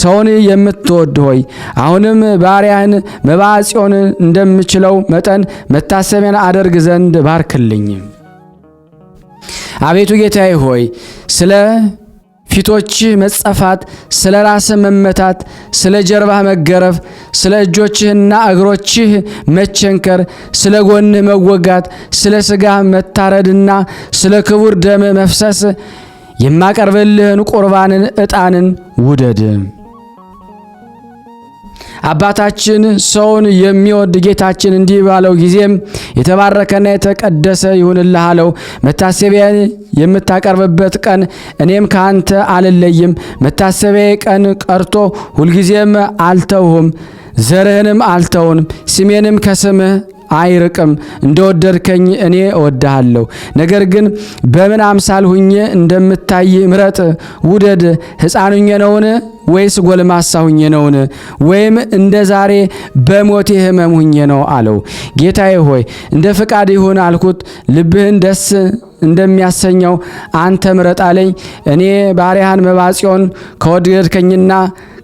ሰውን የምትወድ ሆይ አሁንም ባሪያህን መባጽዮን እንደምችለው መጠን መታሰቢያን አደርግ ዘንድ ባርክልኝ። አቤቱ ጌታዬ ሆይ ስለ ፊቶችህ መጸፋት፣ ስለ ራስህ መመታት፣ ስለ ጀርባህ መገረፍ፣ ስለ እጆችህና እግሮችህ መቸንከር፣ ስለ ጎንህ መወጋት፣ ስለ ሥጋህ መታረድና ስለ ክቡር ደም መፍሰስ የማቀርብልህን ቁርባንን ዕጣንን ውደድ። አባታችን ሰውን የሚወድ ጌታችን እንዲህ ባለው ጊዜም የተባረከና የተቀደሰ ይሁንልህ አለው። መታሰቢያን የምታቀርብበት ቀን እኔም ካንተ አልለይም። መታሰቢያ ቀን ቀርቶ ሁልጊዜም አልተውህም፣ ዘርህንም አልተውንም፣ ስሜንም ከስምህ አይርቅም። እንደወደድከኝ እኔ እወድሃለሁ። ነገር ግን በምን አምሳል ሁኜ እንደምታይ ምረጥ፣ ውደድ። ሕፃን ሁኜ ነውን ወይስ ጎልማሳ ሁኜ ነውን? ወይም እንደ ዛሬ በሞቴ ሕመም ሁኜ ነው አለው። ጌታዬ ሆይ እንደ ፍቃድ ይሁን አልኩት። ልብህን ደስ እንደሚያሰኘው አንተ ምረጥ አለኝ። እኔ ባሪያህን መባጽዮን ከወደድከኝና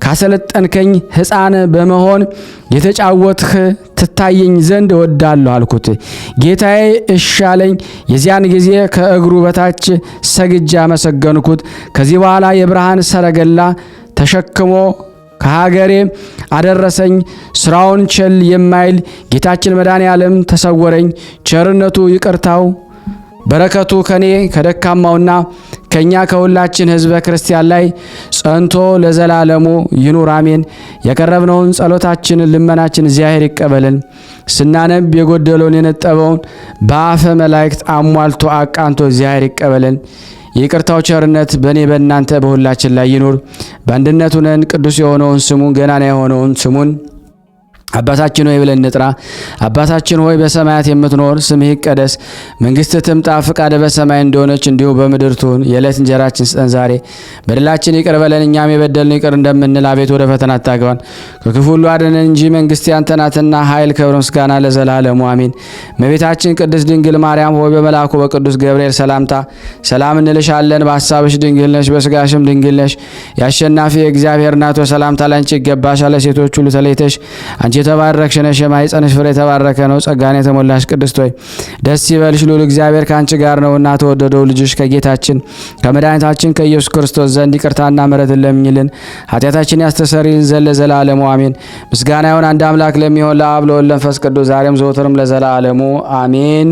ካሰለጠንከኝ ሕፃን በመሆን የተጫወትህ ትታየኝ ዘንድ እወዳለሁ አልኩት። ጌታዬ እሺ አለኝ። የዚያን ጊዜ ከእግሩ በታች ሰግጄ አመሰገንኩት። ከዚህ በኋላ የብርሃን ሰረገላ ተሸክሞ ከሀገሬ አደረሰኝ። ስራውን ቸል የማይል ጌታችን መድኃኔዓለም ተሰወረኝ። ቸርነቱ ይቅርታው በረከቱ ከኔ ከደካማውና ከኛ ከሁላችን ሕዝበ ክርስቲያን ላይ ጸንቶ ለዘላለሙ ይኑር አሜን። የቀረብነውን ጸሎታችንን ልመናችን እግዚአብሔር ይቀበልን። ስናነብ የጎደለውን የነጠበውን በአፈ መላእክት አሟልቶ አቃንቶ እግዚአብሔር ይቀበልን። የይቅርታው ቸርነት በእኔ በእናንተ በሁላችን ላይ ይኑር። በአንድነት ሆነን ቅዱስ የሆነውን ስሙን ገናና የሆነውን ስሙን አባታችን ሆይ ብለን እንጥራ። አባታችን ሆይ በሰማያት የምትኖር ስምህ ይቀደስ፣ መንግስትህ ትምጣ፣ ፈቃድህ በሰማይ እንደሆነች እንዲሁ በምድር ትሁን። የዕለት እንጀራችን ስጠን ዛሬ፣ በደላችን ይቅር በለን እኛም የበደልን ይቅር እንደምንል፣ አቤቱ ወደ ፈተና አታግባን ከክፉ ሁሉ አድነን እንጂ መንግስት ያንተ ናትና ኃይል፣ ክብር፣ ምስጋና ለዘላለሙ አሜን። እመቤታችን ቅድስት ድንግል ማርያም ሆይ በመልአኩ በቅዱስ ገብርኤል ሰላምታ ሰላም እንልሻለን። በሐሳብሽ ድንግል ነሽ፣ በስጋሽም ድንግል ነሽ። የአሸናፊ የእግዚአብሔር እናት ሆይ ሰላምታ ላንቺ ይገባሻል። ሴቶች ሁሉ ተለይተሽ አንቺ የተባረክሽ ነሽ፣ የማኅፀንሽ ፍሬ የተባረከ ነው። ጸጋን የተሞላሽ ቅድስት ሆይ ደስ ይበልሽ፣ ልዑል እግዚአብሔር ከአንቺ ጋር ነውና ተወደደው ልጅሽ ከጌታችን ከመድኃኒታችን ከኢየሱስ ክርስቶስ ዘንድ ይቅርታና ምሕረትን ለምኝልን ኃጢአታችን ያስተሰርይልን ዘንድ ለዘላለሙ አሜን። ምስጋና ይሁን አንድ አምላክ ለሚሆን ለአብ ለወልድ ለመንፈስ ቅዱስ ዛሬም ዘወትርም ለዘላለሙ አሜን።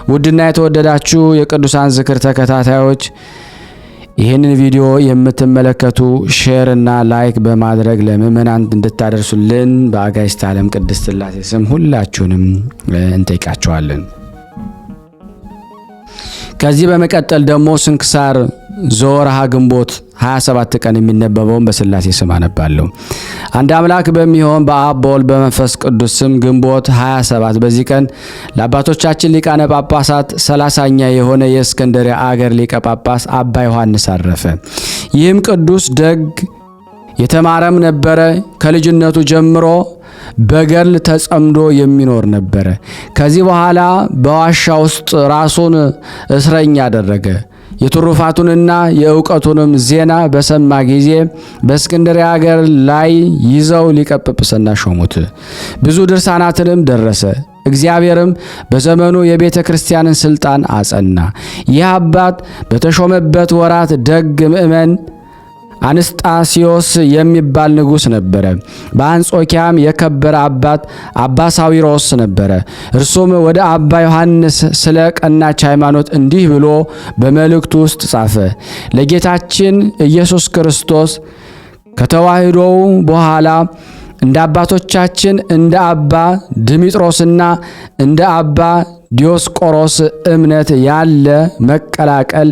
ውድና የተወደዳችሁ የቅዱሳን ዝክር ተከታታዮች ይህንን ቪዲዮ የምትመለከቱ ሼር እና ላይክ በማድረግ ለምእመናን እንድታደርሱልን በአጋዕዝተ ዓለም ቅድስት ሥላሴ ስም ሁላችሁንም እንጠይቃችኋለን። ከዚህ በመቀጠል ደግሞ ስንክሳር ዘወርኀ ግንቦት 27 ቀን የሚነበበውን በሥላሴ ስም አነባለሁ። አንድ አምላክ በሚሆን በአብ በወልድ በመንፈስ ቅዱስ ስም ግንቦት 27 በዚህ ቀን ለአባቶቻችን ሊቃነ ጳጳሳት 30ኛ የሆነ የእስክንድርያ አገር ሊቀ ጳጳስ አባ ዮሐንስ አረፈ። ይህም ቅዱስ ደግ የተማረም ነበረ። ከልጅነቱ ጀምሮ በገድል ተጸምዶ የሚኖር ነበረ። ከዚህ በኋላ በዋሻ ውስጥ ራሱን እስረኛ አደረገ። የትሩፋቱንና የእውቀቱንም ዜና በሰማ ጊዜ በእስክንድርያ ሀገር ላይ ይዘው ሊቀ ጵጵስና ሾሙት። ብዙ ድርሳናትንም ደረሰ። እግዚአብሔርም በዘመኑ የቤተ ክርስቲያንን ስልጣን አጸና። ይህ አባት በተሾመበት ወራት ደግ ምእመን አንስጣስዮስ የሚባል ንጉሥ ነበረ። በአንጾኪያም የከበረ አባት አባ ሳዊሮስ ነበረ። እርሱም ወደ አባ ዮሐንስ ስለ ቀናች ሃይማኖት እንዲህ ብሎ በመልእክቱ ውስጥ ጻፈ። ለጌታችን ኢየሱስ ክርስቶስ ከተዋህዶው በኋላ እንደ አባቶቻችን እንደ አባ ድሚጥሮስና እንደ አባ ዲዮስቆሮስ እምነት ያለ መቀላቀል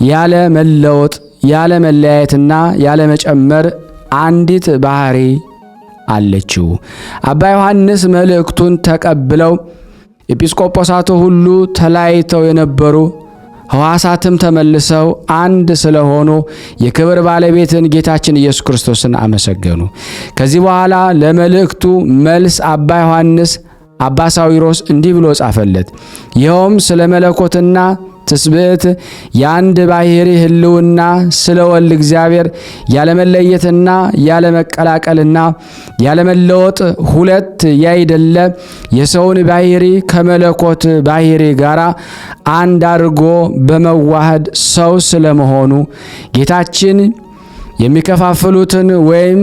ያለ መለወጥ ያለ መለያየትና ያለ መጨመር አንዲት ባህሪ አለችው። አባ ዮሐንስ መልእክቱን ተቀብለው ኤጲስቆጶሳቱ ሁሉ ተለያይተው የነበሩ ሕዋሳትም ተመልሰው አንድ ስለሆኑ የክብር ባለቤትን ጌታችን ኢየሱስ ክርስቶስን አመሰገኑ። ከዚህ በኋላ ለመልእክቱ መልስ አባ ዮሐንስ አባ ሳዊሮስ እንዲህ ብሎ ጻፈለት። ይኸውም ስለ መለኮትና ትስብእት የአንድ ባሕሪ ህልውና ስለ ወልድ እግዚአብሔር ያለመለየትና ያለመቀላቀልና ያለመለወጥ ሁለት ያይደለ የሰውን ባሕሪ ከመለኮት ባሕሪ ጋር አንድ አድርጎ በመዋሃድ ሰው ስለመሆኑ ጌታችን የሚከፋፍሉትን ወይም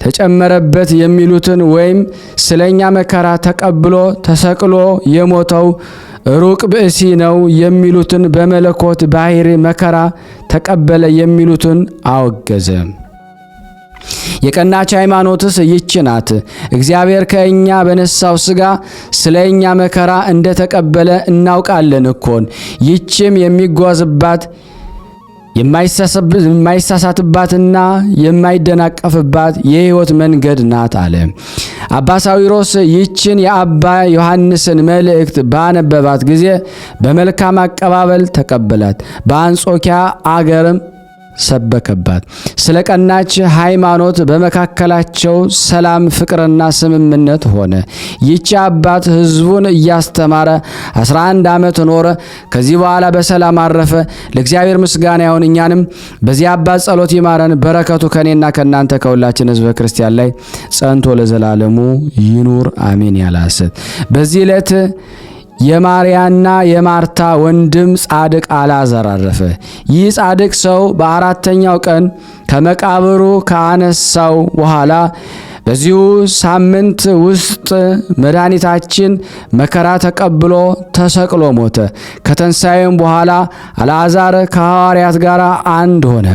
ተጨመረበት የሚሉትን ወይም ስለኛ መከራ ተቀብሎ ተሰቅሎ የሞተው ሩቅ ብእሲ ነው የሚሉትን በመለኮት ባሕሪ መከራ ተቀበለ የሚሉትን አወገዘ። የቀናች ሃይማኖትስ ይህች ናት። እግዚአብሔር ከእኛ በነሳው ሥጋ ስለኛ መከራ እንደተቀበለ እናውቃለን እኮን። ይህችም የሚጓዝባት የማይሳሳትባትና የማይደናቀፍባት የሕይወት መንገድ ናት አለ። አባ ሳዊሮስ ይህችን የአባ ዮሐንስን መልእክት ባነበባት ጊዜ በመልካም አቀባበል ተቀበላት። በአንጾኪያ አገርም ሰበከባት። ስለ ቀናች ሃይማኖት በመካከላቸው ሰላም፣ ፍቅርና ስምምነት ሆነ። ይህች አባት ሕዝቡን እያስተማረ 11 ዓመት ኖረ። ከዚህ በኋላ በሰላም አረፈ። ለእግዚአብሔር ምስጋና ይሁን። እኛንም በዚህ አባት ጸሎት ይማረን። በረከቱ ከኔና ከእናንተ ከሁላችን ሕዝበ ክርስቲያን ላይ ጸንቶ ለዘላለሙ ይኑር አሜን። ያለ ሐሰት በዚህ ዕለት የማርያና የማርታ ወንድም ጻድቅ አልዓዛር አረፈ። ይህ ጻድቅ ሰው በአራተኛው ቀን ከመቃብሩ ካነሳው በኋላ በዚሁ ሳምንት ውስጥ መድኃኒታችን መከራ ተቀብሎ ተሰቅሎ ሞተ። ከተንሳኤም በኋላ አልዓዛር ከሐዋርያት ጋር አንድ ሆነ።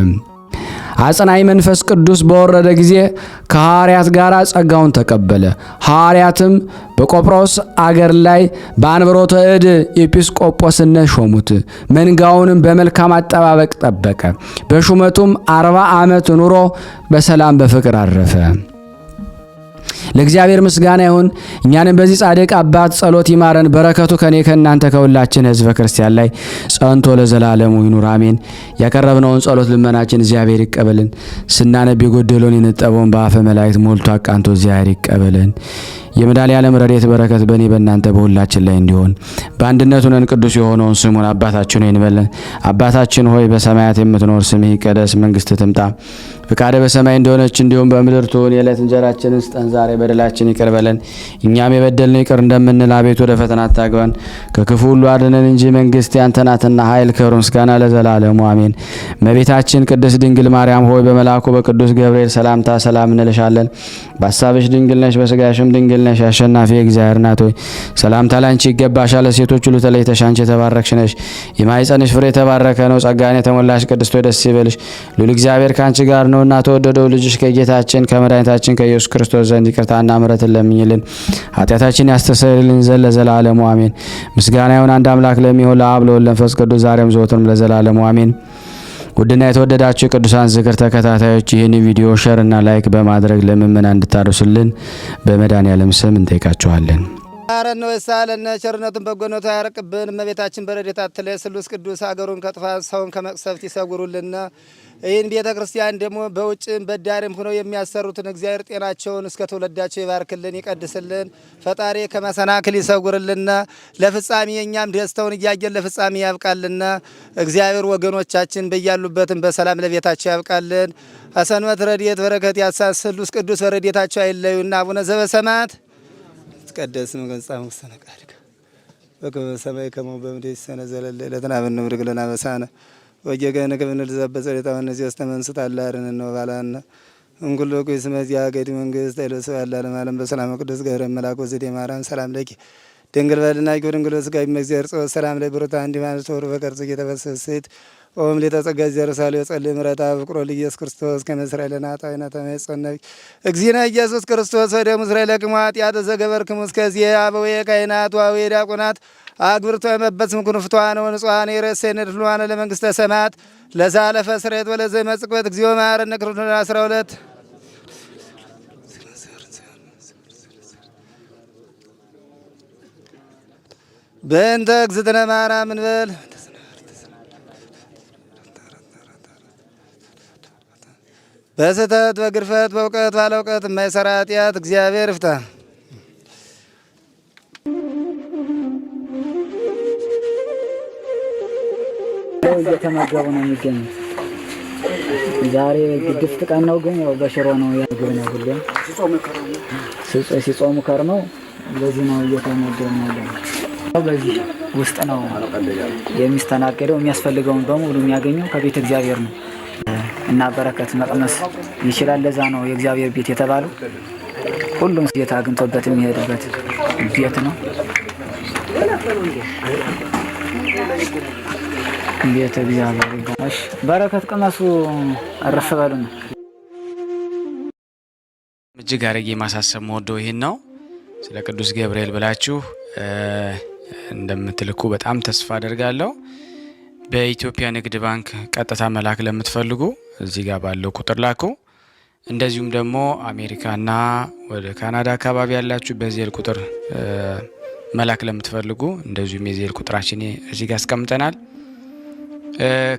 አጽናኝ መንፈስ ቅዱስ በወረደ ጊዜ ከሐዋርያት ጋር ጸጋውን ተቀበለ። ሐዋርያትም በቆጵሮስ አገር ላይ በአንብሮተ እድ ኤጲስቆጶስነት ሾሙት። መንጋውንም በመልካም አጠባበቅ ጠበቀ። በሹመቱም 40 ዓመት ኑሮ በሰላም በፍቅር አረፈ። ለእግዚአብሔር ምስጋና ይሁን። እኛንም በዚህ ጻድቅ አባት ጸሎት ይማረን። በረከቱ ከኔ ከእናንተ ከሁላችን ሕዝበ ክርስቲያን ላይ ጸንቶ ለዘላለሙ ይኑር አሜን። ያቀረብነውን ጸሎት ልመናችን እግዚአብሔር ይቀበልን። ስናነብ የጎደለውን የነጠበውን በአፈ መላእክት ሞልቶ አቃንቶ እግዚአብሔር ይቀበልን። የመድኃኔዓለም ረድኤት በረከት በእኔ በእናንተ በሁላችን ላይ እንዲሆን በአንድነቱ ነን ቅዱስ የሆነውን ስሙን አባታችን ሆይ እንበለን። አባታችን ሆይ በሰማያት የምትኖር ስምህ ይቀደስ፣ መንግስትህ ትምጣ፣ ፍቃድህ በሰማይ እንደሆነች እንዲሁም በምድር ትሁን። የዕለት እንጀራችንን ስጠን ዛሬ፣ በደላችን ይቅር በለን እኛም የበደልነው ይቅር እንደምንል፣ አቤቱ ወደ ፈተና አታግባን ከክፉ ሁሉ አድነን እንጂ መንግስት ያንተ ናትና ኃይል፣ ክብር፣ ምስጋና ለዘላለሙ አሜን። እመቤታችን ቅድስት ድንግል ማርያም ሆይ በመልአኩ በቅዱስ ገብርኤል ሰላምታ ሰላም እንልሻለን። በሐሳብሽ ድንግል ነሽ፣ በስጋሽም ድንግል ነሽ። አሸናፊ እግዚአብሔር ናት ሆይ ሰላምታ ላንቺ ይገባሻል። ሴቶች ሁሉ ተለይተሽ አንቺ የተባረክሽ ነሽ፣ የማኅፀንሽ ፍሬ የተባረከ ነው። ጸጋን የተሞላሽ ቅድስት ሆይ ደስ ይበልሽ፣ ልዑል እግዚአብሔር ከአንቺ ጋር ነውና ተወደደው ልጅሽ ከጌታችን ከመድኃኒታችን ከኢየሱስ ክርስቶስ ዘንድ ይቅርታና ምሕረትን ለምኝልን ኃጢአታችን ያስተሰርይልን ዘንድ ለዘላለሙ አሜን። ምስጋና ይሁን አንድ አምላክ ለሚሆን ለአብ ለወልድ ለመንፈስ ቅዱስ ዛሬም ዘወትርም ለዘላለሙ አሜን። ውድና የተወደዳችሁ የቅዱሳን ዝክር ተከታታዮች ይህን ቪዲዮ ሼር እና ላይክ በማድረግ ለምእመናን እንድታደርሱልን በመድኃኔዓለም ስም እንጠይቃችኋለን። አረነ ወሳለነ ቸርነቱን በጎነቱ ያርቅብን። እመቤታችን በረድኤታ አትለይ። ስሉስ ቅዱስ አገሩን ከጥፋት ሰውን ከመቅሰፍት ይሰውሩልን። ይህን ቤተ ክርስቲያን ደግሞ በውጭም በዳርም ሆነው የሚያሰሩትን እግዚአብሔር ጤናቸውን እስከ ትውልዳቸው ይባርክልን ይቀድስልን። ፈጣሪ ከመሰናክል ይሰውርልን። ለፍጻሜ እኛም ደስታውን እያየን ለፍጻሜ ያብቃልን። እግዚአብሔር ወገኖቻችን በያሉበትም በሰላም ለቤታቸው ያብቃልን። አሰንበት ረድኤት በረከት ያሳስ ስሉስ ቅዱስ በረድኤታቸው አይለዩና። አቡነ ዘበሰማያት ይትቀደስ ስምከ ወይትጸድቅ ቃልከ በከመ በሰማይ ከማሁ በምድር ሲሳየነ ዘለለ ዕለትነ ሀበነ ኅቡር ለነ አበሳነ ወጌጋየነ ከመ ንርዛዕ በጸሎተ ወነዚህ ወስተመንሱት አላርን ነው ባላነ እንኩሎ ኩይስ መዚያ ገዲ መንግስት አይሎ ሰው ያለ ዓለም በሰላም ቅዱስ ገብረ መልአክ ወዘዴ ማርያም ሰላም ለኪ ድንግል በልና ይጎድንግሎ ስጋ ይመግዚያር ጾ ሰላም ላይ ብሩታ እንዲ ማለት ወሩ በቀርጽ እየተበሰሰት ኦም ለተጸጋ ዘርሳለ የጸልይ ምረታ ፍቅሮ ለኢየሱስ ክርስቶስ ከመስራኤልና ታይና ተመጽነብ እግዚእነ ኢየሱስ ክርስቶስ ወደ እስራኤል ለቅማት ያተ ዘገበርክሙ እስከዚህ አበዌ ካህናት ወአበዌ ዲያቆናት አግብርቶ የመበስም ኩንፍቷን ወንጿን የረሰነ ድሏን ለመንግስተ ሰማያት ለዛለፈ ስሬት ወለዘ መጽቆት እግዚኦ መሐረነ ክርስቶስ 12 በእንተ እግዝእትነ ማርያም እንበል። በስህተት በግርፈት በእውቀት ባለ እውቀት የማይሰራ ኃጢአት እግዚአብሔር ይፍታ። እየተመገቡ ነው የሚገኙት። ዛሬ ግድፍት ቀን ነው፣ ግን ያው በሽሮ ነው ያገኘው። ሁሌም ሲጾሙ ከርመው በዚህ ነው እየተመገቡ ነው። በዚህ ውስጥ ነው የሚስተናገደው። የሚያስፈልገውን በሙሉ የሚያገኘው ከቤተ እግዚአብሔር ነው እና በረከት መቅመስ ይችላል። ለዛ ነው የእግዚአብሔር ቤት የተባለው። ሁሉም ጌታ አግኝቶበት የሚሄድበት ቤት ነው። ቤተ እግዚአብሔር ይባላል። በረከት ቅመሱ፣ እረፍ በሉ ነው። እጅግ አድርጌ ማሳሰብ መወደው ይሄን ነው። ስለ ቅዱስ ገብርኤል ብላችሁ እንደምትልኩ በጣም ተስፋ አደርጋለሁ። በኢትዮጵያ ንግድ ባንክ ቀጥታ መላክ ለምትፈልጉ እዚህ ጋር ባለው ቁጥር ላኩ። እንደዚሁም ደግሞ አሜሪካና ወደ ካናዳ አካባቢ ያላችሁ በዜል ቁጥር መላክ ለምትፈልጉ እንደዚሁም የዜል ቁጥራችን እዚህ ጋር አስቀምጠናል።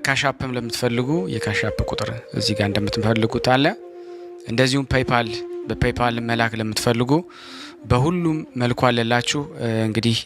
ካሻፕም ለምትፈልጉ የካሻፕ ቁጥር እዚህ ጋር እንደምትፈልጉት አለ። እንደዚሁም በፔይፓል መላክ ለምትፈልጉ በሁሉም መልኩ አለላችሁ። እንግዲህ